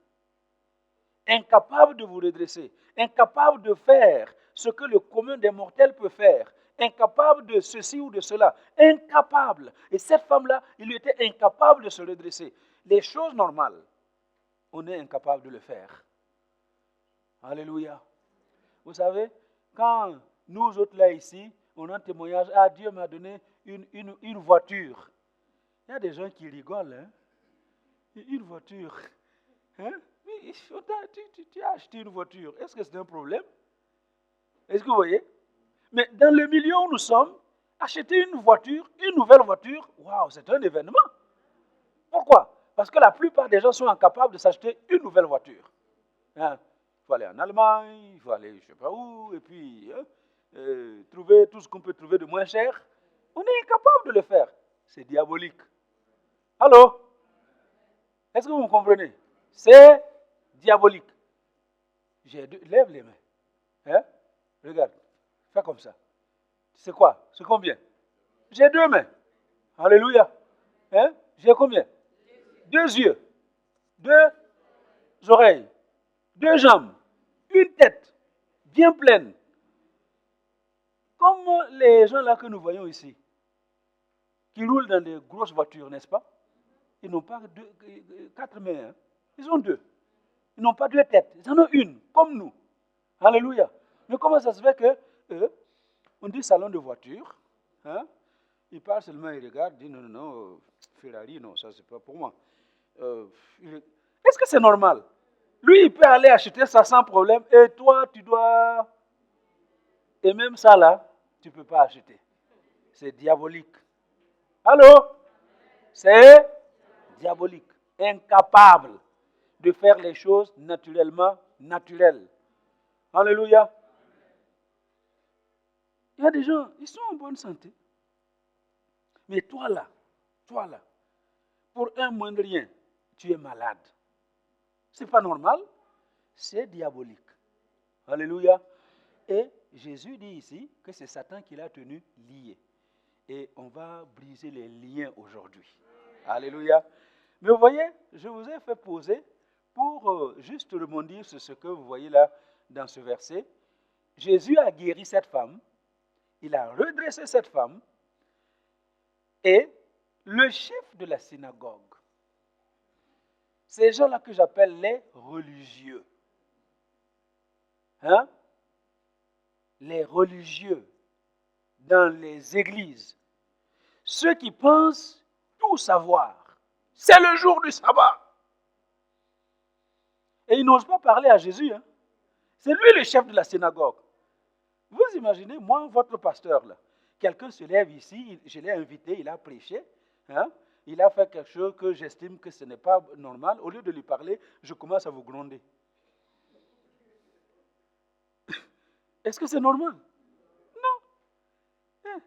Incapables de vous redresser, incapables de faire ce que le commun des mortels peut faire, incapables de ceci ou de cela, incapables. Et cette femme-là, il lui était incapable de se redresser. Les choses normales, on est incapable de le faire. Alléluia. Vous savez, quand nous autres là ici, on a un témoignage, ah Dieu m'a donné une voiture. Il y a des gens qui rigolent, hein? Une voiture. Hein? Tu as acheté une voiture. Est-ce que c'est un problème? Est-ce que vous voyez? Mais dans le milieu où nous sommes, acheter une voiture, une nouvelle voiture, waouh, c'est un événement. Pourquoi? Parce que la plupart des gens sont incapables de s'acheter une nouvelle voiture. Hein? Il faut aller en Allemagne, il faut aller je ne sais pas où, et puis trouver tout ce qu'on peut trouver de moins cher. On est incapable de le faire. C'est diabolique. Allô? Est-ce que vous me comprenez? C'est diabolique. Lève les mains. Hein? Regarde. Fais comme ça. C'est quoi? C'est combien? J'ai 2 mains. Alléluia. Hein? J'ai combien? 2 yeux. 2 oreilles. 2 jambes. Une tête. Bien pleine. Comme les gens là que nous voyons ici. Qui roulent dans des grosses voitures, n'est-ce pas? Ils n'ont pas 4 mains. Hein? Ils ont 2. Ils n'ont pas 2 têtes. Ils en ont une, comme nous. Alléluia. Mais comment ça se fait que on dit salon de voiture, hein? Ils parlent seulement, ils regardent, ils disent non, Ferrari, non, ça c'est pas pour moi. Est-ce que c'est normal? Lui, il peut aller acheter ça sans problème, et toi, tu dois... Et même ça là, tu ne peux pas acheter. C'est diabolique. Allô? C'est diabolique. Incapable de faire les choses naturellement naturelles. Alléluia. Il y a des gens, ils sont en bonne santé. Mais toi là, pour un moindre rien, tu es malade. Ce n'est pas normal, c'est diabolique. Alléluia. Et Jésus dit ici que c'est Satan qui l'a tenu lié. Et on va briser les liens aujourd'hui. Alléluia. Mais vous voyez, je vous ai fait poser pour juste rebondir sur ce que vous voyez là dans ce verset. Jésus a guéri cette femme, il a redressé cette femme, et le chef de la synagogue, ces gens-là que j'appelle les religieux, les religieux dans les églises, ceux qui pensent tout savoir, c'est le jour du sabbat. Et ils n'osent pas parler à Jésus. C'est lui le chef de la synagogue. Vous imaginez, moi, votre pasteur, là, quelqu'un se lève ici, je l'ai invité, il a prêché, il a fait quelque chose que j'estime que ce n'est pas normal. Au lieu de lui parler, je commence à vous gronder. Est-ce que c'est normal? Non.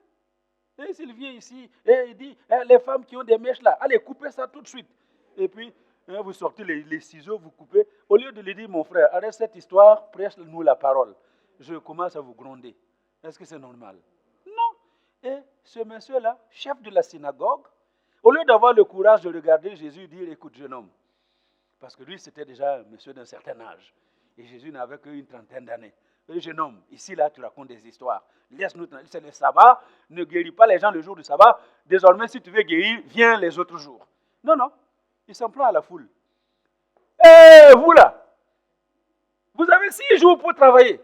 Et s'il vient ici et il dit, les femmes qui ont des mèches là, allez, coupez ça tout de suite. Et puis, vous sortez les ciseaux, vous coupez. Au lieu de lui dire, mon frère, arrête cette histoire, prêche-nous la parole. Je commence à vous gronder. Est-ce que c'est normal? Non. Et ce monsieur-là, chef de la synagogue, au lieu d'avoir le courage de regarder Jésus dire, écoute, jeune homme, parce que lui, c'était déjà un monsieur d'un certain âge, et Jésus n'avait qu'une trentaine d'années. Le jeune homme, ici, là, tu racontes des histoires. Laisse-nous, c'est le sabbat, ne guéris pas les gens le jour du sabbat. Désormais, si tu veux guérir, viens les autres jours. Non, il s'en prend à la foule. Vous là, vous avez 6 jours pour travailler.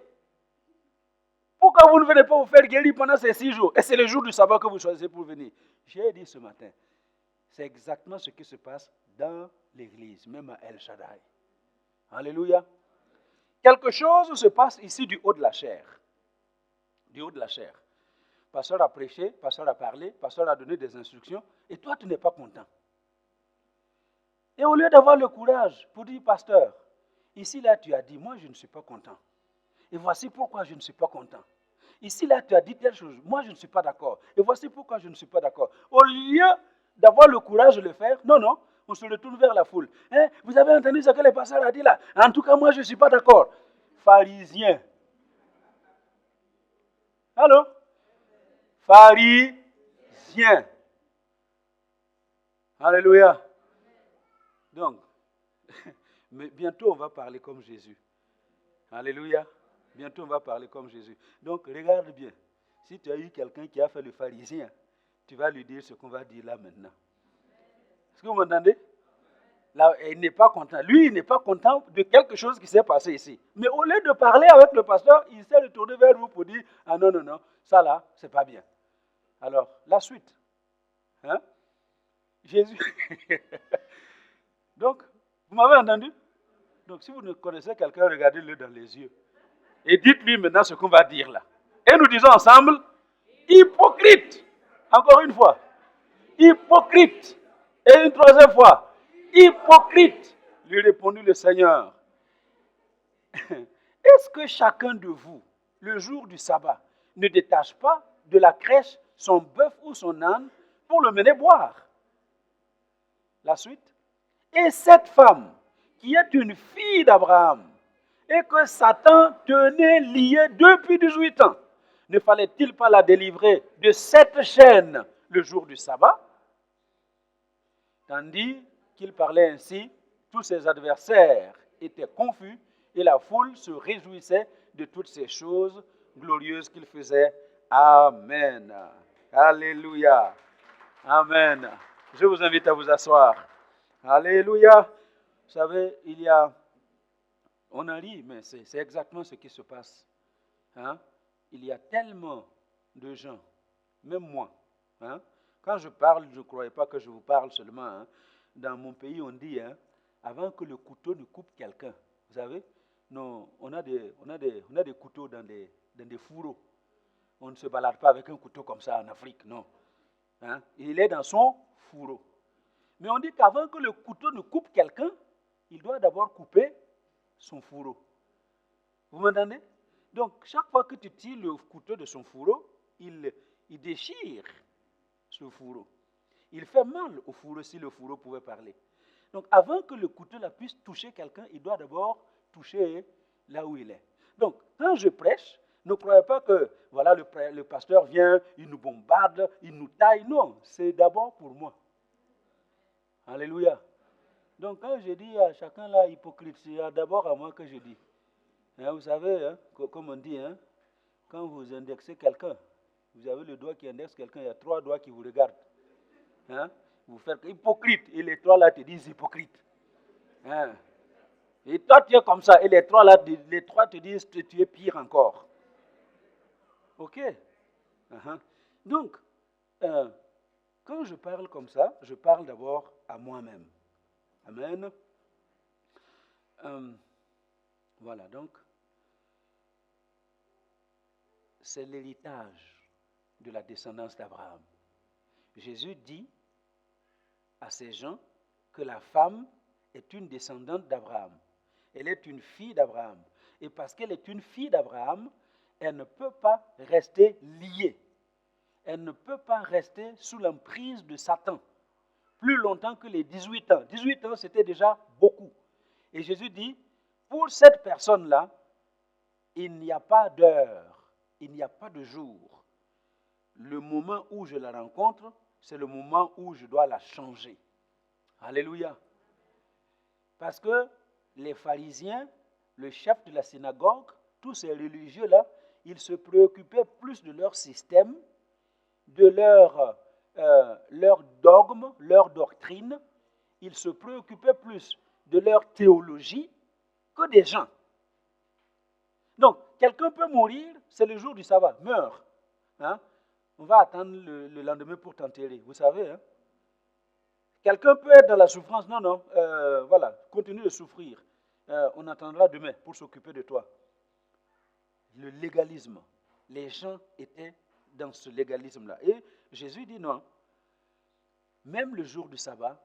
Pourquoi vous ne venez pas vous faire guérir pendant ces 6 jours? Et c'est le jour du sabbat que vous choisissez pour venir. J'ai dit ce matin, c'est exactement ce qui se passe dans l'église, même à El Shaddai. Alléluia. Quelque chose se passe ici du haut de la chair. Du haut de la chair. Pasteur a prêché, pasteur a parlé, pasteur a donné des instructions, et toi tu n'es pas content. Et au lieu d'avoir le courage pour dire, pasteur, ici là tu as dit, moi je ne suis pas content. Et voici pourquoi je ne suis pas content. Ici là tu as dit telle chose, moi je ne suis pas d'accord. Et voici pourquoi je ne suis pas d'accord. Au lieu d'avoir le courage de le faire, non, on se retourne vers la foule. Vous avez entendu ce que le pasteur a dit là? En tout cas, moi, je ne suis pas d'accord. Pharisien. Allô? Pharisien. Alléluia. Donc, mais bientôt, on va parler comme Jésus. Alléluia. Bientôt, on va parler comme Jésus. Donc, regarde bien. Si tu as eu quelqu'un qui a fait le pharisien, tu vas lui dire ce qu'on va dire là maintenant. Est-ce que vous m'entendez? Là, il n'est pas content. Lui, il n'est pas content de quelque chose qui s'est passé ici. Mais au lieu de parler avec le pasteur, il s'est retourné vers vous pour dire, ah non, ça là, c'est pas bien. Alors, la suite. Jésus. Donc, vous m'avez entendu? Donc, si vous ne connaissez quelqu'un, regardez-le dans les yeux. Et dites-lui maintenant ce qu'on va dire là. Et nous disons ensemble, hypocrite. Encore une fois. Hypocrite. Et une troisième fois. Hypocrite. Lui répondit le Seigneur. Est-ce que chacun de vous, le jour du sabbat, ne détache pas de la crèche son bœuf ou son âne pour le mener boire? La suite. Et cette femme, qui est une fille d'Abraham, et que Satan tenait liée depuis 18 ans, ne fallait-il pas la délivrer de cette chaîne le jour du sabbat? Tandis qu'il parlait ainsi, tous ses adversaires étaient confus et la foule se réjouissait de toutes ces choses glorieuses qu'il faisait. Amen. Alléluia. Amen. Je vous invite à vous asseoir. Alléluia. Vous savez, on en rit, mais c'est exactement ce qui se passe. Il y a tellement de gens, même moi, quand je parle, je ne croyais pas que je vous parle seulement. Dans mon pays, on dit, avant que le couteau ne coupe quelqu'un, vous savez, non, on a des couteaux dans des fourreaux. On ne se balade pas avec un couteau comme ça en Afrique, non. Il est dans son fourreau. Mais on dit qu'avant que le couteau ne coupe quelqu'un, il doit d'abord couper son fourreau. Vous m'entendez? Donc, chaque fois que tu tires le couteau de son fourreau, il déchire ce fourreau. Il fait mal au fourreau si le fourreau pouvait parler. Donc avant que le couteau là puisse toucher quelqu'un, il doit d'abord toucher là où il est. Donc quand je prêche, ne croyez pas que voilà, le pasteur vient, il nous bombarde, il nous taille. Non, c'est d'abord pour moi. Alléluia. Donc quand je dis à chacun là hypocrite, c'est d'abord à moi que je dis. Vous savez, comme on dit, quand vous indexez quelqu'un, vous avez le doigt qui indexe quelqu'un, il y a 3 doigts qui vous regardent. Vous faites hypocrite, et les 3 là te disent hypocrite. Et toi tu es comme ça, et les 3 là, les 3 te disent tu es pire encore. Ok. Donc, quand je parle comme ça, je parle d'abord à moi-même. Amen. Voilà, donc, c'est l'héritage de la descendance d'Abraham. Jésus dit à ces gens que la femme est une descendante d'Abraham. Elle est une fille d'Abraham. Et parce qu'elle est une fille d'Abraham, elle ne peut pas rester liée. Elle ne peut pas rester sous l'emprise de Satan plus longtemps que les 18 ans. 18 ans, c'était déjà beaucoup. Et Jésus dit, pour cette personne-là, il n'y a pas d'heure, il n'y a pas de jour. Le moment où je la rencontre, c'est le moment où je dois la changer. Alléluia. Parce que les pharisiens, le chef de la synagogue, tous ces religieux-là, ils se préoccupaient plus de leur système, de leur dogme, leur doctrine. Ils se préoccupaient plus de leur théologie que des gens. Donc, quelqu'un peut mourir, c'est le jour du sabbat, meurt. On va attendre le lendemain pour t'enterrer, vous savez. Quelqu'un peut être dans la souffrance, non, voilà, continue de souffrir. On attendra demain pour s'occuper de toi. Le légalisme, les gens étaient dans ce légalisme-là. Et Jésus dit non, même le jour du sabbat,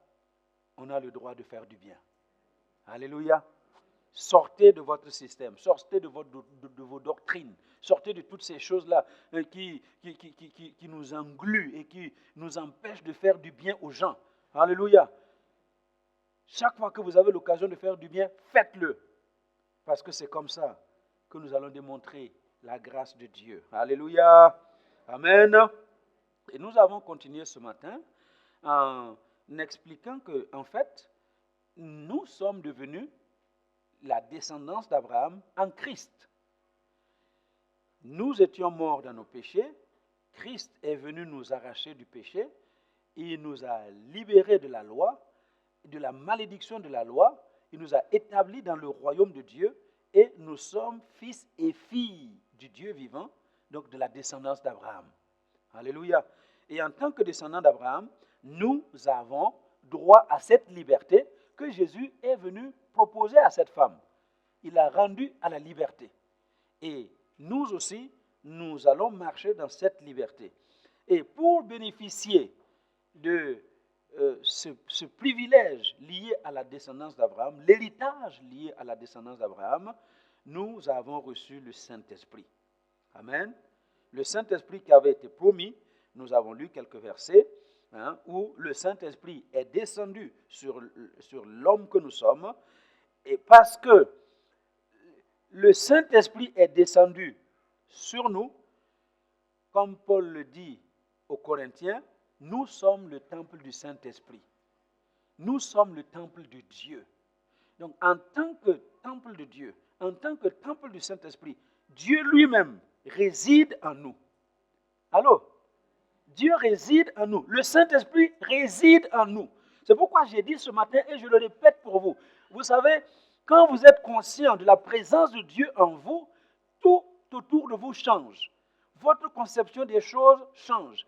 on a le droit de faire du bien. Alléluia. Sortez de votre système, sortez de vos doctrines, sortez de toutes ces choses-là qui nous engluent et qui nous empêchent de faire du bien aux gens. Alléluia. Chaque fois que vous avez l'occasion de faire du bien, faites-le. Parce que c'est comme ça que nous allons démontrer la grâce de Dieu. Alléluia. Amen. Et nous avons continué ce matin en expliquant que, en fait, nous sommes devenus la descendance d'Abraham en Christ. Nous étions morts dans nos péchés. Christ est venu nous arracher du péché. Il nous a libérés de la loi, de la malédiction de la loi. Il nous a établis dans le royaume de Dieu. Et nous sommes fils et filles du Dieu vivant, donc de la descendance d'Abraham. Alléluia. Et en tant que descendants d'Abraham, nous avons droit à cette liberté que Jésus est venu proposer à cette femme. Il a rendu à la liberté. Et nous aussi, nous allons marcher dans cette liberté. Et pour bénéficier de ce privilège lié à la descendance d'Abraham, l'héritage lié à la descendance d'Abraham, nous avons reçu le Saint-Esprit. Amen. Le Saint-Esprit qui avait été promis, nous avons lu quelques versets, où le Saint-Esprit est descendu sur l'homme que nous sommes, et parce que le Saint-Esprit est descendu sur nous, comme Paul le dit aux Corinthiens, nous sommes le temple du Saint-Esprit. Nous sommes le temple de Dieu. Donc, en tant que temple de Dieu, en tant que temple du Saint-Esprit, Dieu lui-même réside en nous. Allô? Dieu réside en nous. Le Saint-Esprit réside en nous. C'est pourquoi j'ai dit ce matin, et je le répète pour vous. Vous savez, quand vous êtes conscient de la présence de Dieu en vous, tout autour de vous change. Votre conception des choses change.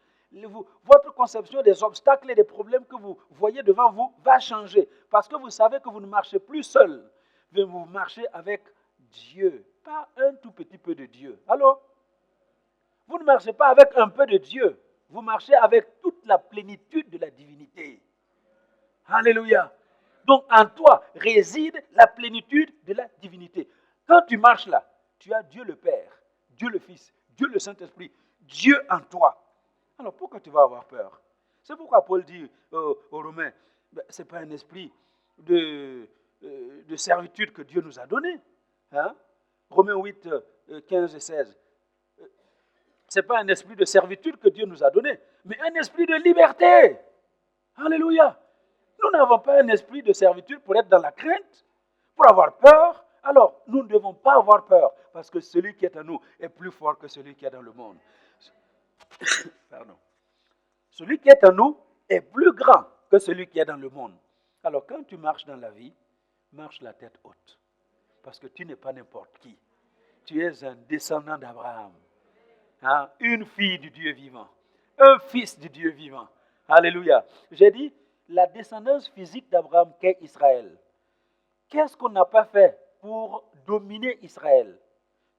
Votre conception des obstacles et des problèmes que vous voyez devant vous va changer. Parce que vous savez que vous ne marchez plus seul, mais vous marchez avec Dieu. Pas un tout petit peu de Dieu. Allô? Vous ne marchez pas avec un peu de Dieu. Vous marchez avec toute la plénitude de la divinité. Alléluia. Donc en toi réside la plénitude de la divinité. Quand tu marches là, tu as Dieu le Père, Dieu le Fils, Dieu le Saint-Esprit Dieu en toi. Alors pourquoi tu vas avoir peur? C'est pourquoi Paul dit aux Romains, ce n'est pas un esprit de servitude que Dieu nous a donné. Hein? Romains 8, 15 et 16. Ce n'est pas un esprit de servitude que Dieu nous a donné, mais un esprit de liberté. Alléluia. Nous n'avons pas un esprit de servitude pour être dans la crainte, pour avoir peur. Alors, nous ne devons pas avoir peur, parce que celui qui est en nous est plus fort que celui qui est dans le monde. Pardon. Celui qui est en nous est plus grand que celui qui est dans le monde. Alors, quand tu marches dans la vie, marche la tête haute, parce que tu n'es pas n'importe qui. Tu es un descendant d'Abraham, hein? Une fille du Dieu vivant, un fils du Dieu vivant. Alléluia. J'ai dit, la descendance physique d'Abraham qu'est Israël. Qu'est-ce qu'on n'a pas fait pour dominer Israël?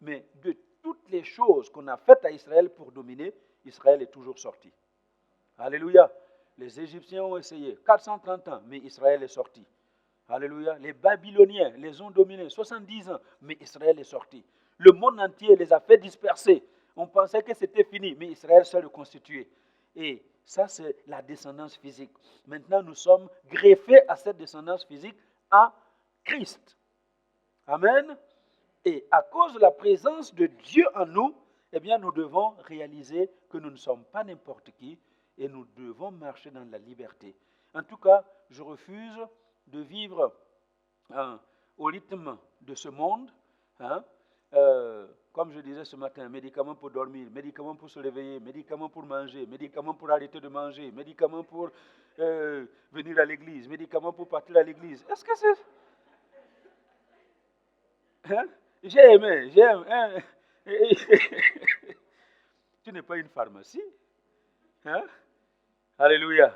Mais de toutes les choses qu'on a faites à Israël pour dominer, Israël est toujours sorti. Alléluia. Les Égyptiens ont essayé 430 ans, mais Israël est sorti. Alléluia. Les Babyloniens les ont dominés 70 ans, mais Israël est sorti. Le monde entier les a fait disperser. On pensait que c'était fini, mais Israël s'est reconstitué. Et ça, c'est la descendance physique. Maintenant, nous sommes greffés à cette descendance physique à Christ. Amen. Et à cause de la présence de Dieu en nous, eh bien, nous devons réaliser que nous ne sommes pas n'importe qui et nous devons marcher dans la liberté. En tout cas, je refuse de vivre au rythme de ce monde. Hein, comme je disais ce matin, médicaments pour dormir, médicaments pour se réveiller, médicaments pour manger, médicaments pour arrêter de manger, médicaments pour venir à l'église, médicaments pour partir à l'église. Est-ce que c'est... Hein? J'aime. Hein? Tu n'es pas une pharmacie. Hein? Alléluia.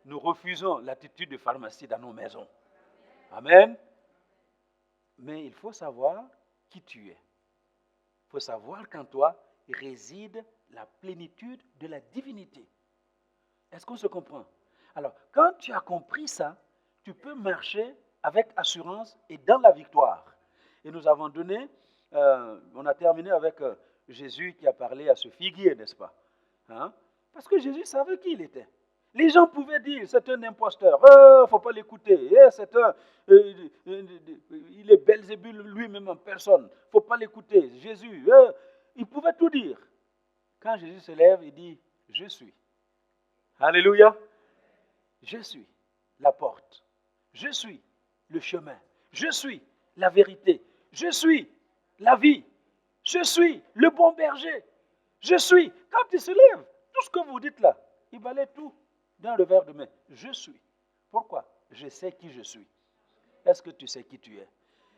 Nous refusons l'attitude de pharmacie dans nos maisons. Amen. Mais il faut savoir qui tu es. Il faut savoir qu'en toi réside la plénitude de la divinité. Est-ce qu'on se comprend? Alors, quand tu as compris ça, tu peux marcher avec assurance et dans la victoire. Et nous avons donné, on a terminé avec Jésus qui a parlé à ce figuier, n'est-ce pas? Hein? Parce que Jésus savait qui il était. Les gens pouvaient dire, c'est un imposteur, il ne faut pas l'écouter, il est Belzébul lui-même en personne, il ne faut pas l'écouter. Jésus, il pouvait tout dire. Quand Jésus se lève, il dit, je suis. Alléluia. Je suis la porte. Je suis le chemin. Je suis la vérité. Je suis la vie. Je suis le bon berger. Je suis. Quand il se lève, tout ce que vous dites là, il balaie tout dans le verre de main. Je suis. Pourquoi? Je sais qui je suis. Est-ce que tu sais qui tu es?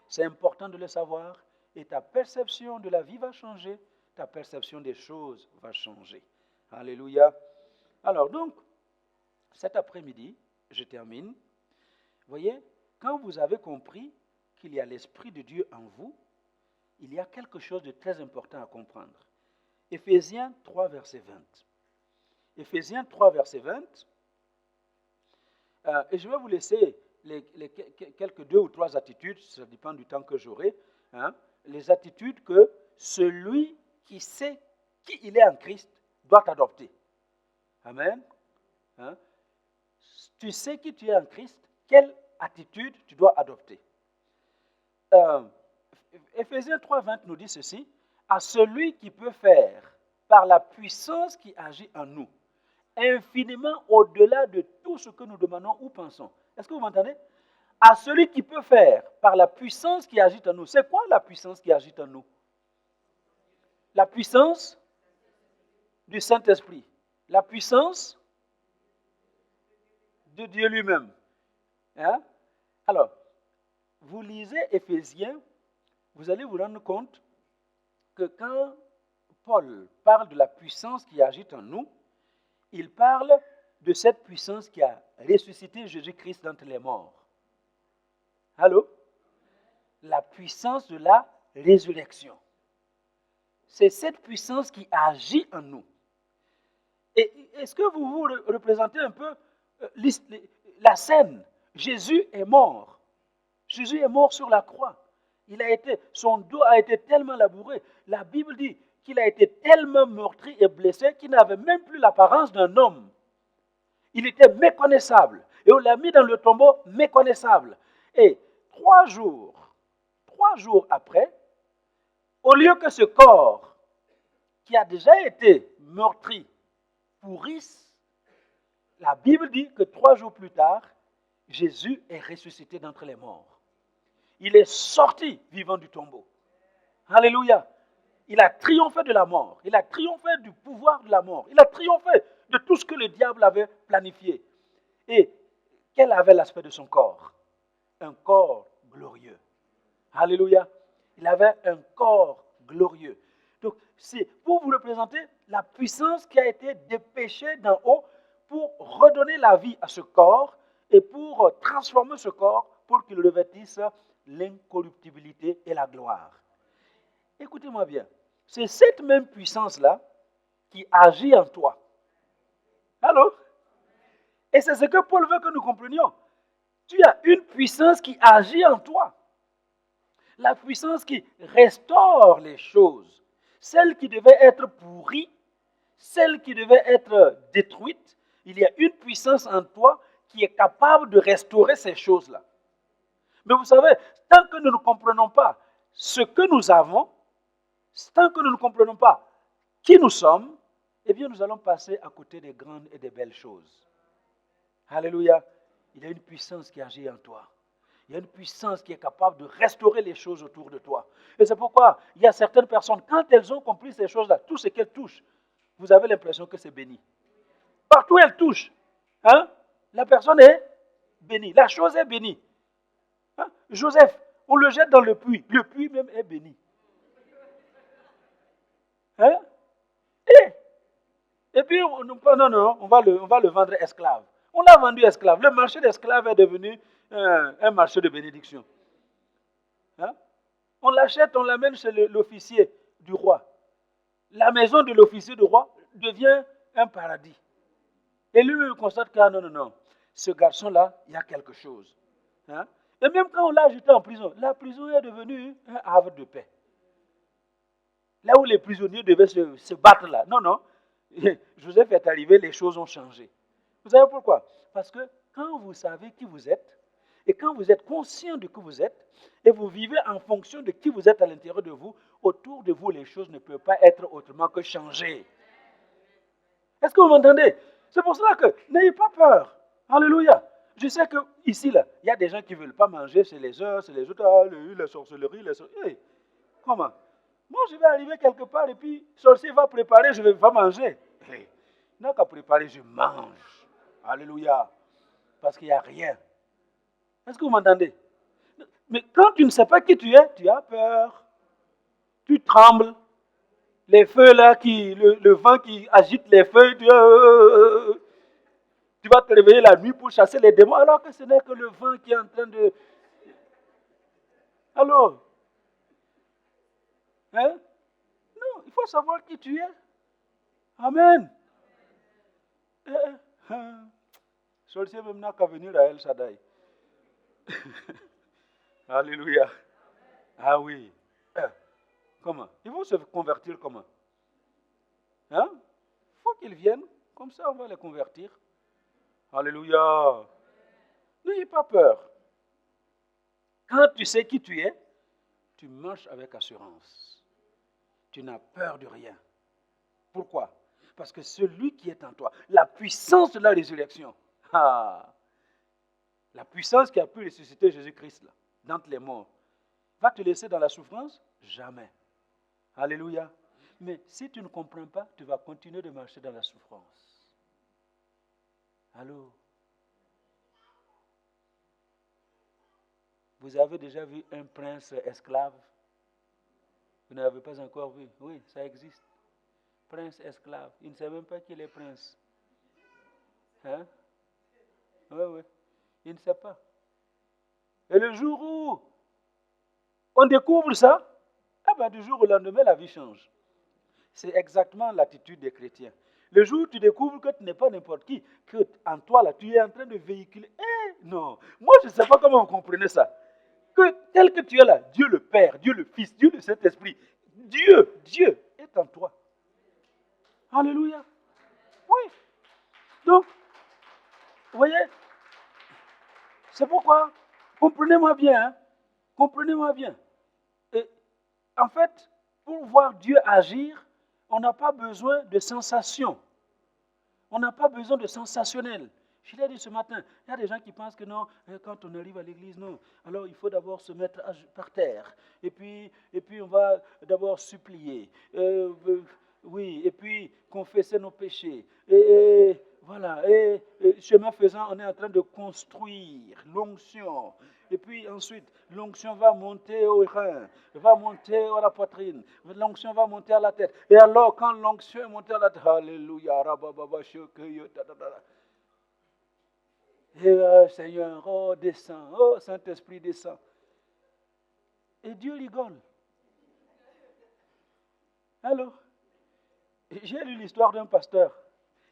C'est important de le savoir et ta perception de la vie va changer. Ta perception des choses va changer. Alléluia. Alors donc, cet après-midi, je termine. Voyez, quand vous avez compris qu'il y a l'Esprit de Dieu en vous, il y a quelque chose de très important à comprendre. Éphésiens 3, verset 20. Éphésiens 3, verset 20. Et je vais vous laisser quelques 2 ou 3 attitudes, ça dépend du temps que j'aurai, hein, les attitudes que celui qui sait qui il est en Christ doit adopter. Amen. Hein? Tu sais qui tu es en Christ, quelle attitude tu dois adopter. Éphésiens 3, 20 nous dit ceci, à celui qui peut faire, par la puissance qui agit en nous, infiniment au-delà de tout ce que nous demandons ou pensons. Est-ce que vous m'entendez? À celui qui peut faire, par la puissance qui agit en nous. C'est quoi la puissance qui agit en nous? La puissance du Saint-Esprit. La puissance de Dieu lui-même. Hein? Alors, vous lisez Éphésiens, vous allez vous rendre compte que quand Paul parle de la puissance qui agit en nous, il parle de cette puissance qui a ressuscité Jésus-Christ d'entre les morts. Allô? La puissance de la résurrection. C'est cette puissance qui agit en nous. Et est-ce que vous vous représentez un peu la scène? Jésus est mort. Jésus est mort sur la croix. Son dos a été tellement labouré. La Bible dit qu'il a été tellement meurtri et blessé qu'il n'avait même plus l'apparence d'un homme. Il était méconnaissable. Et on l'a mis dans le tombeau méconnaissable. Et 3 jours après, au lieu que ce corps qui a déjà été meurtri pourrisse, la Bible dit que 3 jours plus tard, Jésus est ressuscité d'entre les morts. Il est sorti vivant du tombeau. Alléluia. Il a triomphé de la mort. Il a triomphé du pouvoir de la mort. Il a triomphé de tout ce que le diable avait planifié. Et quel avait l'aspect de son corps? Un corps glorieux. Alléluia. Il avait un corps glorieux. Donc, c'est pour vous représenter la puissance qui a été dépêchée d'en haut pour redonner la vie à ce corps et pour transformer ce corps pour qu'il revêtisse l'incorruptibilité et la gloire. Écoutez-moi bien, c'est cette même puissance-là qui agit en toi. Allô? Et c'est ce que Paul veut que nous comprenions. Tu as une puissance qui agit en toi. La puissance qui restaure les choses. Celle qui devait être pourrie, celle qui devait être détruite. Il y a une puissance en toi qui est capable de restaurer ces choses-là. Mais vous savez, tant que nous ne comprenons pas ce que nous avons, tant que nous ne comprenons pas qui nous sommes, eh bien nous allons passer à côté des grandes et des belles choses. Alléluia. Il y a une puissance qui agit en toi. Il y a une puissance qui est capable de restaurer les choses autour de toi. Et c'est pourquoi il y a certaines personnes, quand elles ont compris ces choses-là, tout ce qu'elles touchent, vous avez l'impression que c'est béni. Partout où elles touchent, la personne est bénie. La chose est bénie. Joseph, on le jette dans le puits même est béni. Et puis, non, on va le vendre esclave. On l'a vendu esclave. Le marché d'esclaves est devenu un marché de bénédiction. On l'achète, on l'amène chez l'officier du roi. La maison de l'officier du roi devient un paradis. Et lui, il constate que non, ce garçon-là, il y a quelque chose. Et même quand on l'a jeté en prison, la prison est devenue un havre de paix. Là où les prisonniers devaient se battre là. Non. Joseph est arrivé, les choses ont changé. Vous savez pourquoi? Parce que quand vous savez qui vous êtes, et quand vous êtes conscient de qui vous êtes, et vous vivez en fonction de qui vous êtes à l'intérieur de vous, autour de vous, les choses ne peuvent pas être autrement que changées. Est-ce que vous m'entendez? C'est pour cela que n'ayez pas peur. Alléluia. Je sais qu'ici, il y a des gens qui ne veulent pas manger, c'est les uns, c'est les autres, la sorcellerie, Hey, comment? Moi, je vais arriver quelque part et puis, le sorcier va préparer, je ne vais pas manger. Hey, il n'a qu'à préparer, je mange. Alléluia. Parce qu'il n'y a rien. Est-ce que vous m'entendez? Mais quand tu ne sais pas qui tu es, tu as peur. Tu trembles. Les feux là, le vent qui agite les feuilles, tu vas te réveiller la nuit pour chasser les démons, alors que ce n'est que le vent qui est en train de... Alors, non, il faut savoir qui tu es. Amen. Sorcier même n'a qu'à venir à El Shaddai. Alléluia. Ah oui. Comment? Ils vont se convertir comment? Il faut qu'ils viennent. Comme ça, on va les convertir. Alléluia. N'ayez pas peur. Quand tu sais qui tu es, tu marches avec assurance. Tu n'as peur de rien. Pourquoi? Parce que celui qui est en toi, la puissance de la résurrection, la puissance qui a pu ressusciter Jésus-Christ là, d'entre les morts, va te laisser dans la souffrance? Jamais. Alléluia. Mais si tu ne comprends pas, tu vas continuer de marcher dans la souffrance. Allô? Vous avez déjà vu un prince esclave? Vous n'avez pas encore vu? Oui, ça existe. Prince esclave. Il ne sait même pas qu'il est prince. Oui. Il ne sait pas. Et le jour où on découvre ça, du jour au lendemain, la vie change. C'est exactement l'attitude des chrétiens. Le jour où tu découvres que tu n'es pas n'importe qui, que en toi, là, tu es en train de véhiculer. Non, moi je ne sais pas comment vous comprenez ça. Que tel que tu es là, Dieu le Père, Dieu le Fils, Dieu le Saint-Esprit, Dieu, et est en toi. Alléluia. Oui. Donc, vous voyez, c'est pourquoi, comprenez-moi bien, hein, comprenez-moi bien. Et, en fait, pour voir Dieu agir, on n'a pas besoin de sensations. On n'a pas besoin de sensationnel. Je l'ai dit ce matin, il y a des gens qui pensent que non, quand on arrive à l'église, non. Alors il faut d'abord se mettre par terre. Et puis on va d'abord supplier. Oui, et puis confesser nos péchés. Et voilà, et chemin faisant, on est en train de construire l'onction. Et puis ensuite, l'onction va monter au rein, va monter à la poitrine, l'onction va monter à la tête. Et alors, quand l'onction est montée à la tête, alléluia, et Seigneur, oh, descends, oh, Saint-Esprit, descends. Et Dieu rigole. Alors, j'ai lu l'histoire d'un pasteur.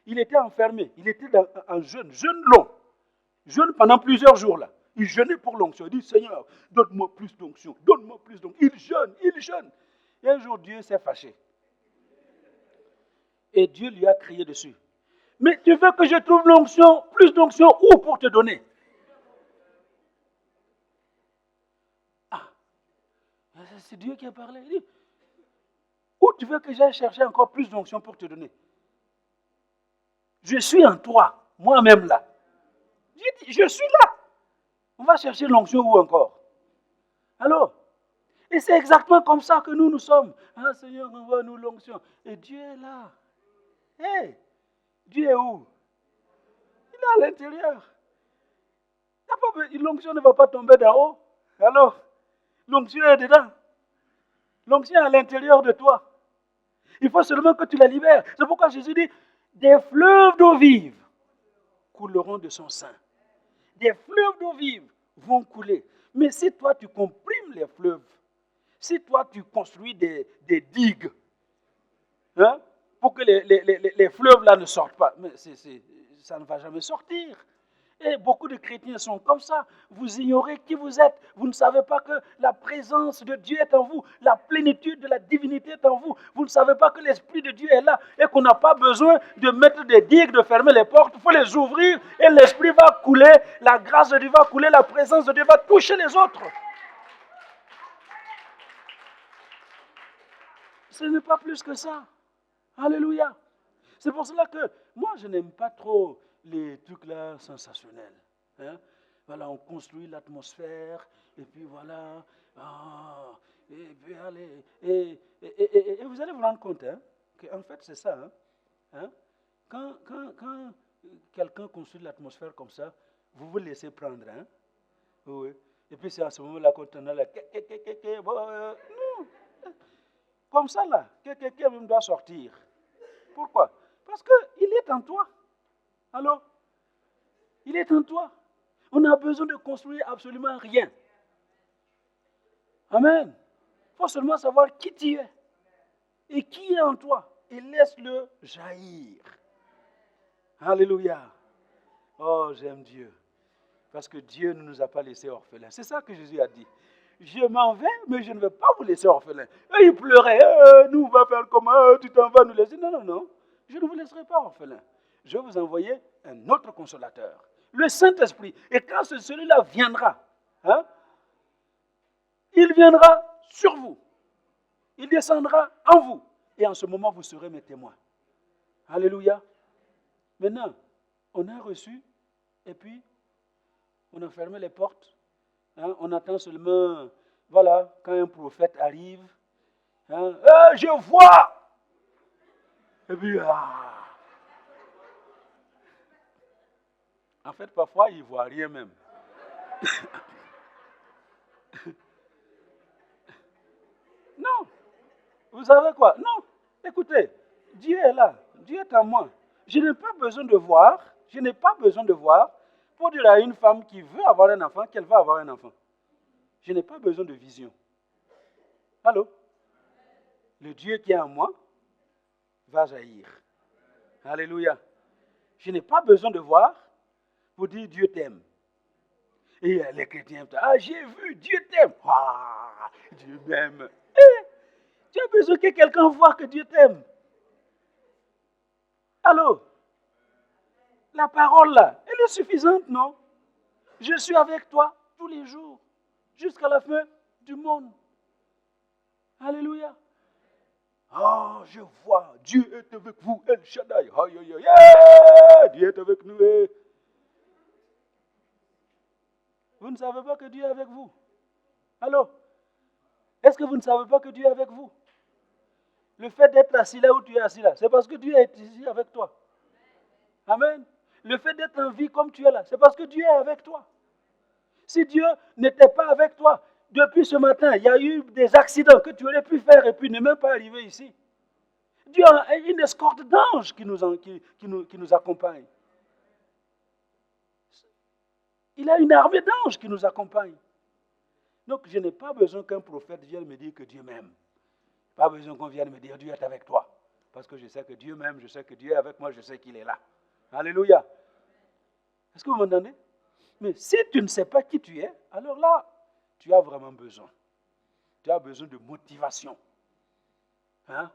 Il était enfermé, il était en jeûne long, jeûne pendant plusieurs jours là. Il jeûnait pour l'onction. Il dit, Seigneur, donne-moi plus d'onction, donne-moi plus d'onction. Il jeûne. Et un jour, Dieu s'est fâché. Et Dieu lui a crié dessus. Mais tu veux que je trouve l'onction, plus d'onction, où pour te donner? Ah, c'est Dieu qui a parlé. Il dit, où tu veux que j'aille chercher encore plus d'onction pour te donner? Je suis en toi, moi-même là. J'ai dit, je suis là. On va chercher l'onction où encore? Alors, et c'est exactement comme ça que nous sommes. Ah Seigneur, envoie-nous l'onction. Et Dieu est là. Hey, Dieu est où? Il est à l'intérieur. L'onction ne va pas tomber d'en haut. Alors, l'onction est dedans. L'onction est à l'intérieur de toi. Il faut seulement que tu la libères. C'est pourquoi Jésus dit, des fleuves d'eau vive couleront de son sein. Des fleuves d'eau vive vont couler. Mais si toi, tu comprimes les fleuves, si toi, tu construis des digues, hein, pour que les fleuves là ne sortent pas, mais ça ne va jamais sortir. Et beaucoup de chrétiens sont comme ça. Vous ignorez qui vous êtes. Vous ne savez pas que la présence de Dieu est en vous. La plénitude de la divinité est en vous. Vous ne savez pas que l'Esprit de Dieu est là et qu'on n'a pas besoin de mettre des digues, de fermer les portes. Il faut les ouvrir et l'Esprit va couler. La grâce de Dieu va couler. La présence de Dieu va toucher les autres. Ce n'est pas plus que ça. Alléluia. C'est pour cela que moi, je n'aime pas trop les trucs là sensationnels. Hein? Voilà, on construit l'atmosphère, et puis voilà, et puis allez, et vous allez vous rendre compte, hein, qu'en fait c'est ça. Hein? Quand quelqu'un construit l'atmosphère comme ça, vous vous laissez prendre. Hein? Oui. Et puis c'est à ce moment-là qu'on a là, non. Comme ça là, quelqu'un même doit sortir. Pourquoi? Parce qu'il est en toi. Alors, il est en toi. On a besoin de construire absolument rien. Amen. Il faut seulement savoir qui tu es et qui est en toi. Et laisse-le jaillir. Alléluia. Oh, j'aime Dieu. Parce que Dieu ne nous a pas laissés orphelins. C'est ça que Jésus a dit. Je m'en vais, mais je ne vais pas vous laisser orphelins. Et il pleurait. Nous, on va faire comment? Tu t'en vas nous laisser? Non, non. Je ne vous laisserai pas orphelins. Je vais vous envoyer un autre consolateur, le Saint-Esprit. Et quand celui-là viendra, hein, il viendra sur vous. Il descendra en vous. Et en ce moment, vous serez mes témoins. Alléluia. Maintenant, on a reçu, et puis, on a fermé les portes. Hein, on attend seulement, voilà, quand un prophète arrive. Hein, je vois. Et puis, En fait, parfois, il ne voit rien même. Non. Vous savez quoi? Non. Écoutez, Dieu est là. Dieu est en moi. Je n'ai pas besoin de voir. Je n'ai pas besoin de voir pour dire à une femme qui veut avoir un enfant qu'elle va avoir un enfant. Je n'ai pas besoin de vision. Allô? Le Dieu qui est en moi va jaillir. Alléluia. Je n'ai pas besoin de voir pour dire Dieu t'aime. Et les chrétiens, j'ai vu, Dieu t'aime. Dieu m'aime. Tu as besoin que quelqu'un voie que Dieu t'aime. Allô? La parole là, elle est suffisante, non? Je suis avec toi tous les jours, jusqu'à la fin du monde. Alléluia. Ah, je vois, Dieu est avec vous, El Shaddai. Aïe, aïe, aïe, aïe, Dieu est avec nous. Vous ne savez pas que Dieu est avec vous? Allô? Est-ce que vous ne savez pas que Dieu est avec vous? Le fait d'être assis là où tu es assis là, c'est parce que Dieu est ici avec toi. Amen. Le fait d'être en vie comme tu es là, c'est parce que Dieu est avec toi. Si Dieu n'était pas avec toi, depuis ce matin, il y a eu des accidents que tu aurais pu faire et puis ne même pas arriver ici. Dieu a une escorte d'anges qui nous accompagne. Il a une armée d'anges qui nous accompagne. Donc, je n'ai pas besoin qu'un prophète vienne me dire que Dieu m'aime. Pas besoin qu'on vienne me dire Dieu est avec toi. Parce que je sais que Dieu m'aime, je sais que Dieu est avec moi, je sais qu'il est là. Alléluia. Est-ce que vous m'entendez? Mais si tu ne sais pas qui tu es, alors là, tu as vraiment besoin. Tu as besoin de motivation. Hein?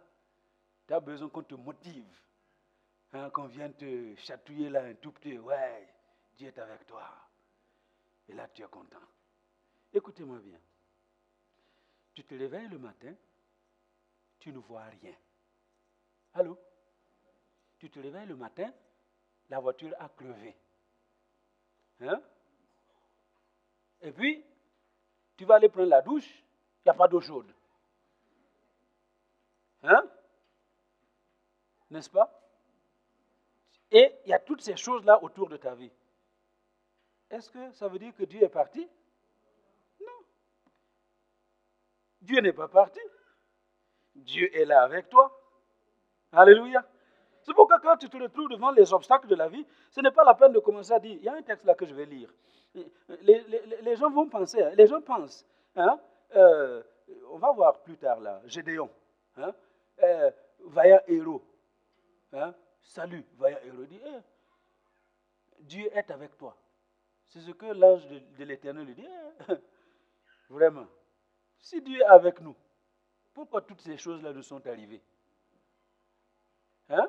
Tu as besoin qu'on te motive. Hein? Qu'on vienne te chatouiller là un tout petit. Ouais, Dieu est avec toi. Et là, tu es content. Écoutez-moi bien. Tu te réveilles le matin, tu ne vois rien. Allô? Tu te réveilles le matin, la voiture a crevé. Hein? Et puis, tu vas aller prendre la douche, il n'y a pas d'eau chaude. Hein? N'est-ce pas? Et il y a toutes ces choses-là autour de ta vie. Est-ce que ça veut dire que Dieu est parti? Non. Dieu n'est pas parti. Dieu est là avec toi. Alléluia. C'est pourquoi quand tu te retrouves devant les obstacles de la vie, ce n'est pas la peine de commencer à dire, il y a un texte là que je vais lire. Les gens vont penser, hein, les gens pensent, hein, on va voir plus tard là, Gédéon, hein, vaillant héros, hein, salut, vaillant héros, dit, Dieu est avec toi. C'est ce que l'ange de l'Éternel lui dit, vraiment, si Dieu est avec nous, pourquoi toutes ces choses-là nous sont arrivées? Hein?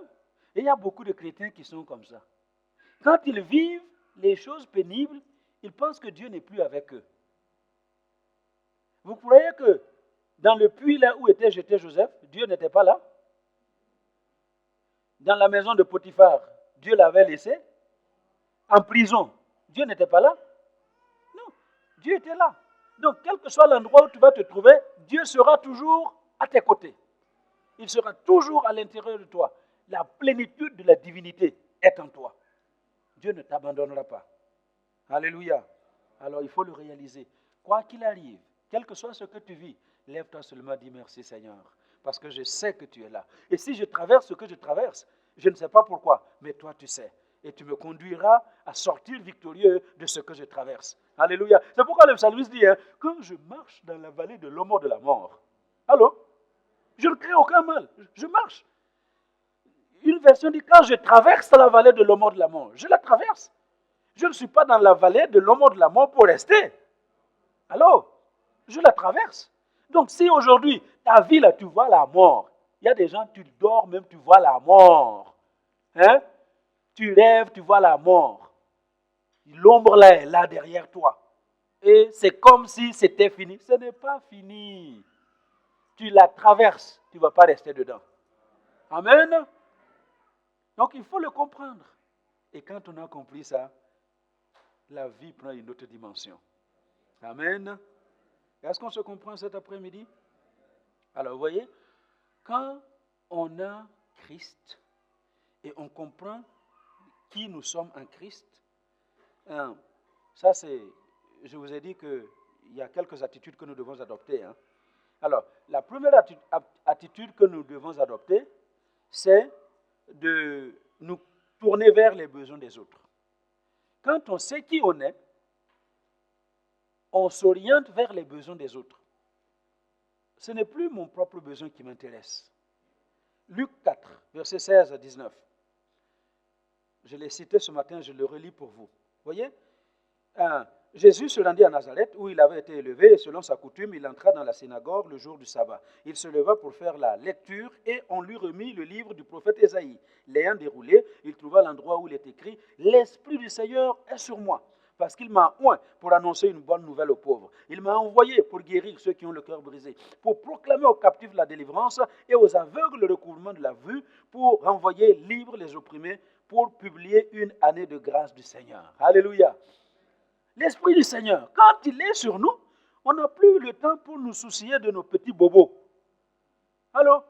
Et il y a beaucoup de chrétiens qui sont comme ça. Quand ils vivent les choses pénibles, ils pensent que Dieu n'est plus avec eux. Vous croyez que dans le puits là où était jeté Joseph, Dieu n'était pas là? Dans la maison de Potiphar, Dieu l'avait laissé? En prison, Dieu n'était pas là? Non, Dieu était là. Donc, quel que soit l'endroit où tu vas te trouver, Dieu sera toujours à tes côtés. Il sera toujours à l'intérieur de toi. La plénitude de la divinité est en toi. Dieu ne t'abandonnera pas. Alléluia. Alors il faut le réaliser. Quoi qu'il arrive, quel que soit ce que tu vis, lève-toi seulement et dis merci Seigneur. Parce que je sais que tu es là. Et si je traverse ce que je traverse, je ne sais pas pourquoi, mais toi tu sais. Et tu me conduiras à sortir victorieux de ce que je traverse. Alléluia. C'est pourquoi le psalmiste dit, hein, quand je marche dans la vallée de l'ombre de la mort. Allô? Je ne crée aucun mal. Je marche. Une version dit, quand je traverse la vallée de l'ombre de la mort, je la traverse. Je ne suis pas dans la vallée de l'ombre de la mort pour rester. Alors, je la traverse. Donc, si aujourd'hui, ta vie, là, tu vois la mort, il y a des gens, tu dors même, tu vois la mort. Hein? Tu rêves, tu vois la mort. L'ombre, là, est là derrière toi. Et c'est comme si c'était fini. Ce n'est pas fini. Tu la traverses, tu ne vas pas rester dedans. Amen. Donc, il faut le comprendre. Et quand on a compris ça, la vie prend une autre dimension. Amen. Est-ce qu'on se comprend cet après-midi? Alors, vous voyez, quand on a Christ et on comprend qui nous sommes en Christ, ça c'est, je vous ai dit qu'il y a quelques attitudes que nous devons adopter. Hein. Alors, la première attitude que nous devons adopter, c'est de nous tourner vers les besoins des autres. Quand on sait qui on est, on s'oriente vers les besoins des autres. Ce n'est plus mon propre besoin qui m'intéresse. Luc 4, versets 16 à 19. Je l'ai cité ce matin, je le relis pour vous. Voyez? Jésus se rendit à Nazareth où il avait été élevé et selon sa coutume, il entra dans la synagogue le jour du sabbat. Il se leva pour faire la lecture et on lui remit le livre du prophète Ésaïe. L'ayant déroulé, il trouva l'endroit où il est écrit « L'Esprit du Seigneur est sur moi, parce qu'il m'a oint pour annoncer une bonne nouvelle aux pauvres. Il m'a envoyé pour guérir ceux qui ont le cœur brisé, pour proclamer aux captifs la délivrance et aux aveugles le recouvrement de la vue, pour renvoyer libres les opprimés, pour publier une année de grâce du Seigneur. » Alléluia. L'Esprit du Seigneur, quand il est sur nous, on n'a plus le temps pour nous soucier de nos petits bobos. Alors,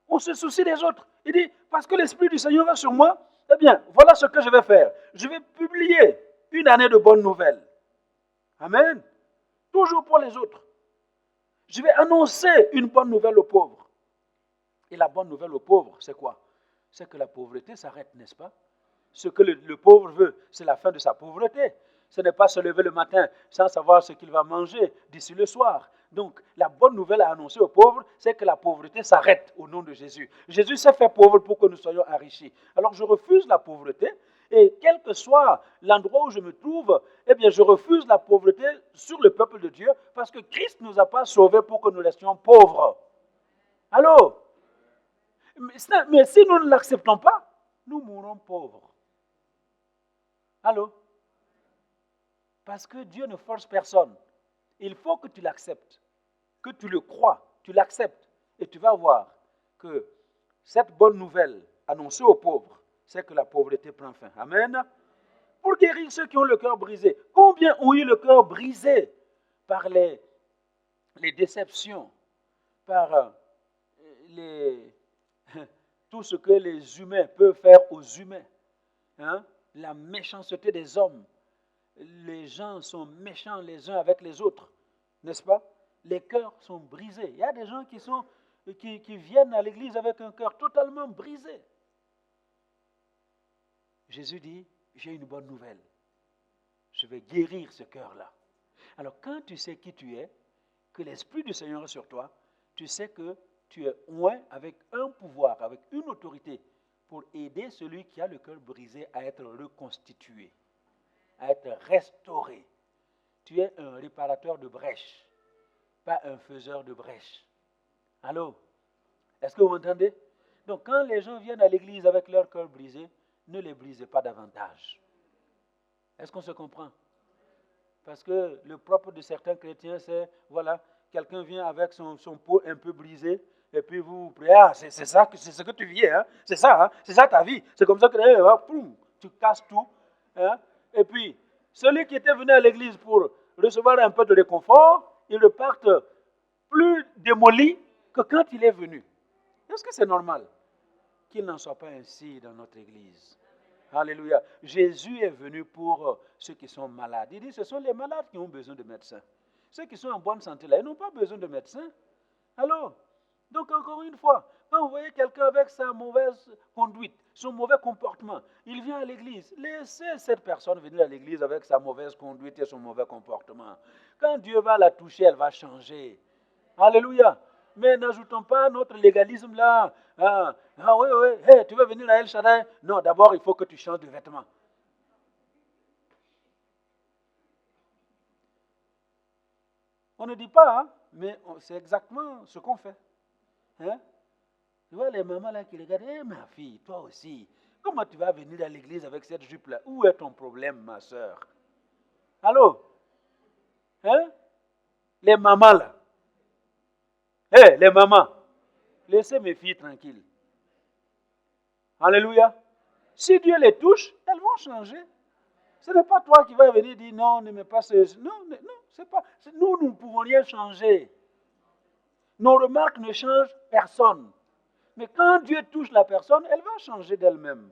on se soucie des autres. Il dit, parce que l'Esprit du Seigneur est sur moi, eh bien, voilà ce que je vais faire. Je vais publier une année de bonnes nouvelles. Amen. Toujours pour les autres. Je vais annoncer une bonne nouvelle aux pauvres. Et la bonne nouvelle aux pauvres, c'est quoi? C'est que la pauvreté s'arrête, n'est-ce pas? Ce que le pauvre veut, c'est la fin de sa pauvreté. Ce n'est pas se lever le matin sans savoir ce qu'il va manger d'ici le soir. Donc, la bonne nouvelle à annoncer aux pauvres, c'est que la pauvreté s'arrête au nom de Jésus. Jésus s'est fait pauvre pour que nous soyons enrichis. Alors, je refuse la pauvreté et quel que soit l'endroit où je me trouve, eh bien, je refuse la pauvreté sur le peuple de Dieu parce que Christ ne nous a pas sauvés pour que nous restions pauvres. Allô? Mais si nous ne l'acceptons pas, nous mourrons pauvres. Allô? Parce que Dieu ne force personne. Il faut que tu l'acceptes, que tu le crois, tu l'acceptes. Et tu vas voir que cette bonne nouvelle annoncée aux pauvres, c'est que la pauvreté prend fin. Amen. Pour guérir ceux qui ont le cœur brisé. Combien ont eu le cœur brisé par les déceptions, par tout ce que les humains peuvent faire aux humains. Hein? La méchanceté des hommes. Les gens sont méchants les uns avec les autres, n'est-ce pas? Les cœurs sont brisés. Il y a des gens qui viennent à l'église avec un cœur totalement brisé. Jésus dit, j'ai une bonne nouvelle. Je vais guérir ce cœur-là. Alors quand tu sais qui tu es, que l'Esprit du Seigneur est sur toi, tu sais que tu es oint avec un pouvoir, avec une autorité pour aider celui qui a le cœur brisé à être reconstitué, à être restauré. Tu es un réparateur de brèches, pas un faiseur de brèches. Allô? Est-ce que vous m'entendez? Donc quand les gens viennent à l'église avec leur cœur brisé, ne les brisez pas davantage. Est-ce qu'on se comprend? Parce que le propre de certains chrétiens, c'est, voilà, quelqu'un vient avec son pot un peu brisé, et puis vous priez, ah, c'est ça, c'est ce que tu vis, hein? C'est ça, hein? C'est ça ta vie. C'est comme ça que poum, tu casses tout. Hein? Et puis, celui qui était venu à l'église pour recevoir un peu de réconfort, il repart plus démoli que quand il est venu. Est-ce que c'est normal qu'il n'en soit pas ainsi dans notre église? Alléluia. Jésus est venu pour ceux qui sont malades. Il dit, ce sont les malades qui ont besoin de médecins. Ceux qui sont en bonne santé, là, ils n'ont pas besoin de médecins. Alors, donc encore une fois, quand vous voyez quelqu'un avec sa mauvaise conduite, son mauvais comportement, il vient à l'église. Laissez cette personne venir à l'église avec sa mauvaise conduite et son mauvais comportement. Quand Dieu va la toucher, elle va changer. Alléluia. Mais n'ajoutons pas notre légalisme là. Oui, hey, tu veux venir à El Shaddai? Non, d'abord, il faut que tu changes de vêtements. On ne dit pas, hein, mais c'est exactement ce qu'on fait. Hein? Tu vois les mamans là qui regardent, ma fille, toi aussi, comment tu vas venir à l'église avec cette jupe-là? Où est ton problème, ma soeur? Allô? Hein? Les mamans là. Hé, les mamans, laissez mes filles tranquilles. Alléluia. Si Dieu les touche, elles vont changer. Ce n'est pas toi qui vas venir dire non, ne mets pas ce. Non, c'est pas. Nous ne pouvons rien changer. Nos remarques ne changent personne. Mais quand Dieu touche la personne, elle va changer d'elle-même.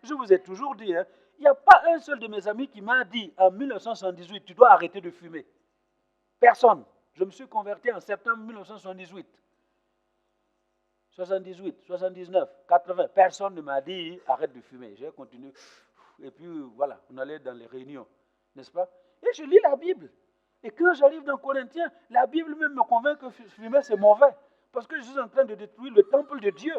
Je vous ai toujours dit, hein, il n'y a pas un seul de mes amis qui m'a dit en 1978, tu dois arrêter de fumer. Personne. Je me suis converti en septembre 1978. 78, 79, 80. Personne ne m'a dit arrête de fumer. J'ai continué. Et puis voilà, on allait dans les réunions. N'est-ce pas? Et je lis la Bible. Et quand j'arrive dans Corinthiens, la Bible même me convainc que fumer c'est mauvais. Parce que je suis en train de détruire le temple de Dieu.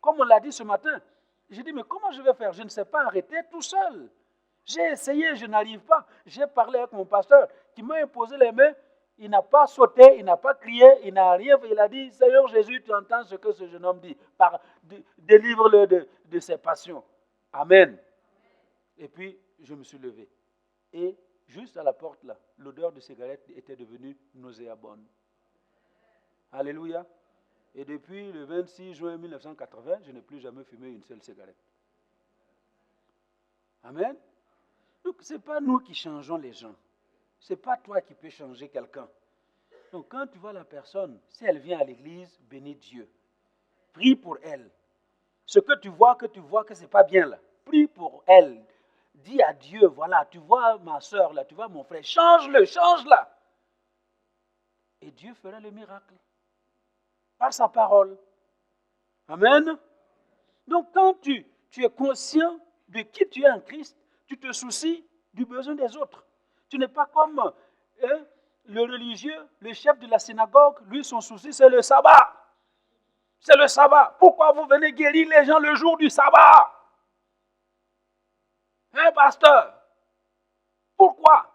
Comme on l'a dit ce matin. J'ai dit, mais comment je vais faire? Je ne sais pas arrêter tout seul. J'ai essayé, je n'arrive pas. J'ai parlé avec mon pasteur qui m'a imposé les mains. Il n'a pas sauté, il n'a pas crié, il n'a rien fait. Il a dit, Seigneur Jésus, tu entends ce que ce jeune homme dit. Délivre-le de ses passions. Amen. Et puis, je me suis levé. Et juste à la porte là, l'odeur de cigarette était devenue nauséabonde. Alléluia. Et depuis le 26 juin 1980, je n'ai plus jamais fumé une seule cigarette. Amen. Donc, ce n'est pas nous qui changeons les gens. Ce n'est pas toi qui peux changer quelqu'un. Donc, quand tu vois la personne, si elle vient à l'église, bénis Dieu. Prie pour elle. Ce que tu vois que ce n'est pas bien là. Prie pour elle. Dis à Dieu, voilà, tu vois ma soeur là, tu vois mon frère, change-le, change-la. Et Dieu fera le miracle. Par sa parole. Amen. Donc, quand tu es conscient de qui tu es en Christ, tu te soucies du besoin des autres. Tu n'es pas comme le religieux, le chef de la synagogue, lui son souci c'est le sabbat. C'est le sabbat. Pourquoi vous venez guérir les gens le jour du sabbat? Pasteur? Pourquoi?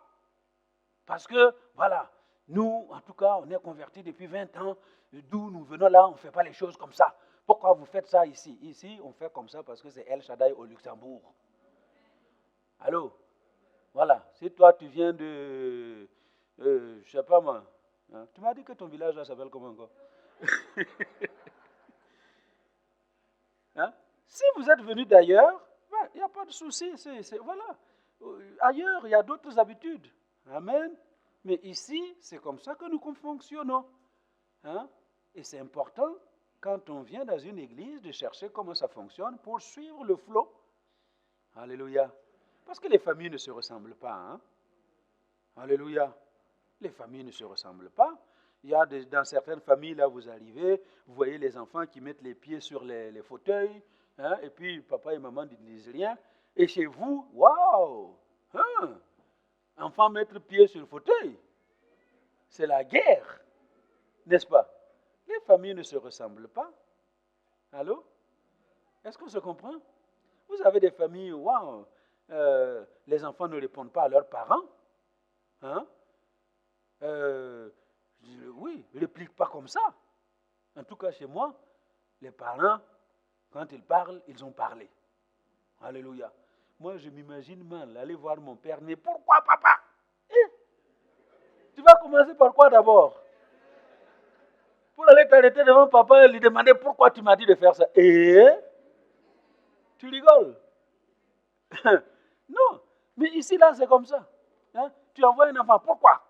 Parce que, voilà, nous, en tout cas, on est convertis depuis 20 ans, d'où nous venons là, on ne fait pas les choses comme ça. Pourquoi vous faites ça ici? Ici, on fait comme ça parce que c'est El Shaddai au Luxembourg. Allô? Voilà, si toi tu viens de, je ne sais pas moi, hein, tu m'as dit que ton village là s'appelle comment encore? Hein? Si vous êtes venu d'ailleurs, il n'y a pas de souci, voilà. Ailleurs, il y a d'autres habitudes. Amen. Mais ici, c'est comme ça que nous fonctionnons. Hein? Et c'est important, quand on vient dans une église, de chercher comment ça fonctionne pour suivre le flot. Alléluia. Parce que les familles ne se ressemblent pas. Hein? Alléluia. Les familles ne se ressemblent pas. Il y a dans certaines familles, là, vous arrivez, vous voyez les enfants qui mettent les pieds sur les fauteuils, hein, et puis papa et maman ne disent rien. Et chez vous, waouh! Hein, enfant mettre pied sur le fauteuil, c'est la guerre, n'est-ce pas? Les familles ne se ressemblent pas. Allô? Est-ce qu'on se comprend? Vous avez des familles, waouh! Les enfants ne répondent pas à leurs parents. Hein? Oui, ne répliquent pas comme ça. En tout cas, chez moi, les parents, quand ils parlent, ils ont parlé. Alléluia. Moi, je m'imagine mal aller voir mon père, mais pourquoi papa? Tu vas commencer par quoi d'abord? Pour aller t'arrêter devant papa et lui demander pourquoi tu m'as dit de faire ça. Tu rigoles? Non, mais ici, là, c'est comme ça. Hein? Tu envoies un enfant, pourquoi?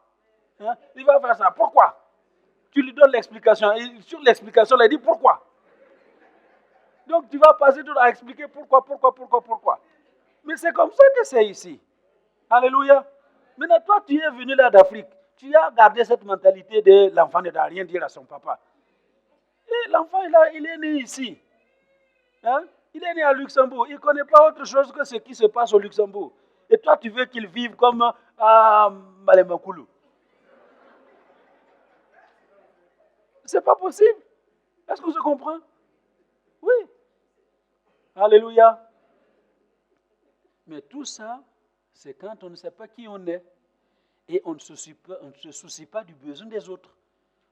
Hein? Il va faire ça, pourquoi? Tu lui donnes l'explication. Et sur l'explication, il dit pourquoi. Donc, tu vas passer tout à expliquer pourquoi. Mais c'est comme ça que c'est ici. Alléluia. Maintenant, toi, tu es venu là d'Afrique. Tu as gardé cette mentalité de l'enfant ne doit rien dire à son papa. Et l'enfant, il est né ici. Hein? Il est né à Luxembourg. Il ne connaît pas autre chose que ce qui se passe au Luxembourg. Et toi, tu veux qu'il vive comme à Malemakoulou. C'est pas possible. Est-ce qu'on se comprend? Oui. Alléluia. Mais tout ça, c'est quand on ne sait pas qui on est. Et on ne se soucie pas du besoin des autres.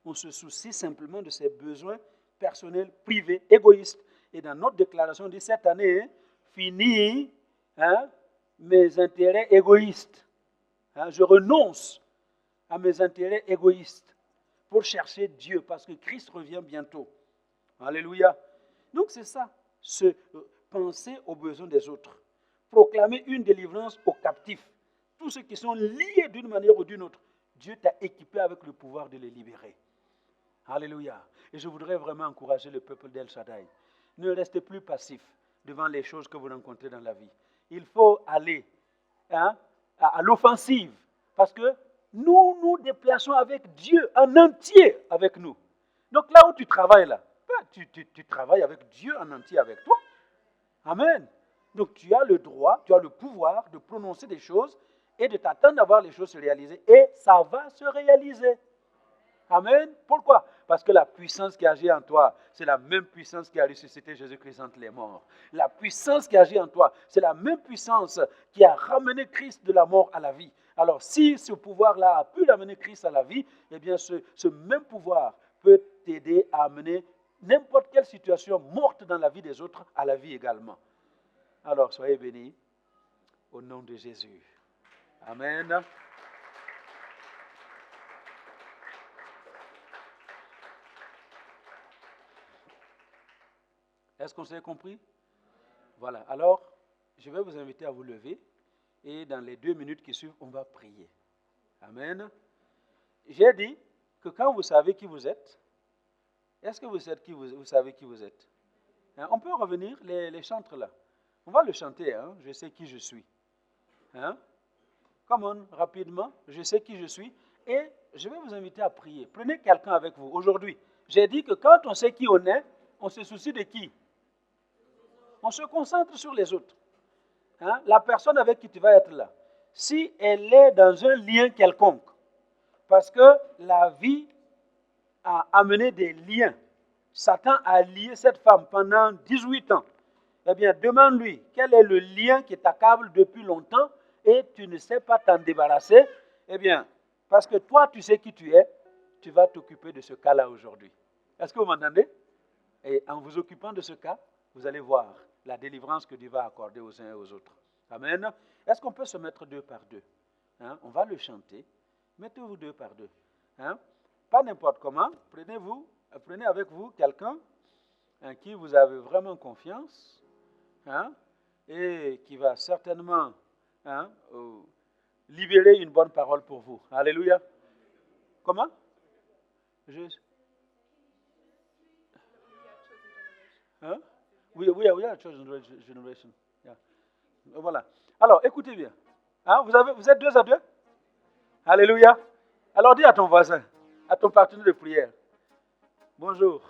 On se soucie simplement de ses besoins personnels, privés, égoïstes. Et dans notre déclaration, on dit cette année, fini mes intérêts égoïstes. Hein, je renonce à mes intérêts égoïstes pour chercher Dieu, parce que Christ revient bientôt. Alléluia. Donc c'est ça, penser aux besoins des autres. Proclamer une délivrance aux captifs. Tous ceux qui sont liés d'une manière ou d'une autre, Dieu t'a équipé avec le pouvoir de les libérer. Alléluia. Et je voudrais vraiment encourager le peuple d'El Shaddai. Ne restez plus passif devant les choses que vous rencontrez dans la vie. Il faut aller à l'offensive, parce que nous nous déplaçons avec Dieu en entier avec nous. Donc là où tu travailles là, tu travailles avec Dieu en entier avec toi. Amen. Donc tu as le droit, tu as le pouvoir de prononcer des choses et de t'attendre à voir les choses se réaliser. Et ça va se réaliser. Amen. Pourquoi? Parce que la puissance qui agit en toi, c'est la même puissance qui a ressuscité Jésus-Christ entre les morts. La puissance qui agit en toi, c'est la même puissance qui a ramené Christ de la mort à la vie. Alors, si ce pouvoir-là a pu amener Christ à la vie, eh bien, ce même pouvoir peut t'aider à amener n'importe quelle situation morte dans la vie des autres à la vie également. Alors, soyez bénis au nom de Jésus. Amen. Est-ce qu'on s'est compris? Voilà. Alors, je vais vous inviter à vous lever et dans les 2 minutes qui suivent, on va prier. Amen. J'ai dit que quand vous savez qui vous êtes, est-ce que vous savez qui vous êtes? Hein? On peut revenir, les chantres là. On va le chanter, hein? Je sais qui je suis. Hein? Come on, rapidement, je sais qui je suis. Et je vais vous inviter à prier. Prenez quelqu'un avec vous. Aujourd'hui, j'ai dit que quand on sait qui on est, on se soucie de qui? On se concentre sur les autres. Hein? La personne avec qui tu vas être là, si elle est dans un lien quelconque, parce que la vie a amené des liens, Satan a lié cette femme pendant 18 ans, eh bien, demande-lui quel est le lien qui t'accable depuis longtemps et tu ne sais pas t'en débarrasser. Eh bien, parce que toi, tu sais qui tu es, tu vas t'occuper de ce cas-là aujourd'hui. Est-ce que vous m'entendez? Et en vous occupant de ce cas, vous allez voir la délivrance que Dieu va accorder aux uns et aux autres. Amen. Est-ce qu'on peut se mettre 2 par 2? Hein? On va le chanter. Mettez-vous 2 par 2. Hein? Pas n'importe comment. Prenez avec vous quelqu'un en qui vous avez vraiment confiance, hein? Et qui va certainement, hein, libérer une bonne parole pour vous. Alléluia. Comment? Hein? We are a chosen generation. Yeah. Voilà. Alors, écoutez bien. Hein? Vous êtes 2 à 2? Alléluia. Alors, dis à ton voisin, à ton partenaire de prière, bonjour.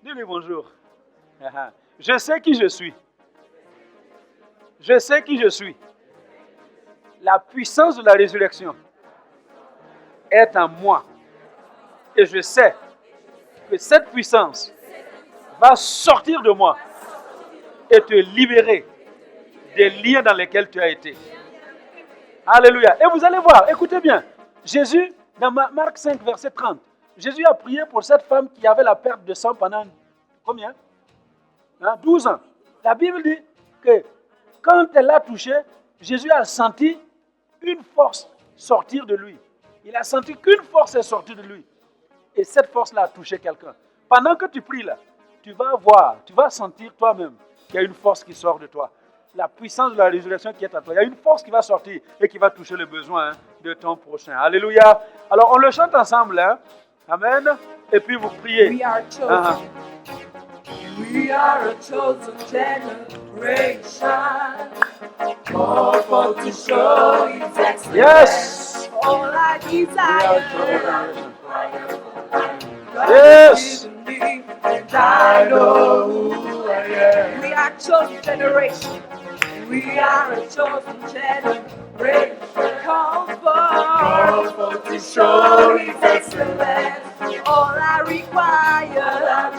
Dis-lui bonjour. Je sais qui je suis. Je sais qui je suis. La puissance de la résurrection est en moi. Et je sais que cette puissance va sortir de moi et te libérer des liens dans lesquels tu as été. Alléluia. Et vous allez voir, écoutez bien, Jésus, dans Marc 5, verset 30, Jésus a prié pour cette femme qui avait la perte de sang pendant combien? 12 ans. La Bible dit que quand elle l'a touché, Jésus a senti une force sortir de lui. Il a senti qu'une force est sortie de lui. Et cette force-là a touché quelqu'un. Pendant que tu pries là, tu vas voir, tu vas sentir toi-même qu'il y a une force qui sort de toi. La puissance de la résurrection qui est en toi. Il y a une force qui va sortir et qui va toucher le besoin de ton prochain. Alléluia. Alors on le chante ensemble. Hein? Amen. Et puis vous priez. We are chosen. We are a chosen generation. Called for to show His excellence. Yes. All I desire. Yes. And I know who I am. We are chosen generation. We are a chosen generation. Called for to show His excellence. All I require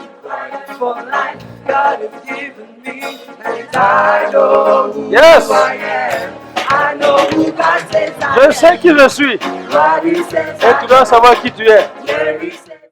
for life God has given me. And I know who I am. I know who God says I am. Je sais qui je suis. What He says Et tu dois savoir qui tu es.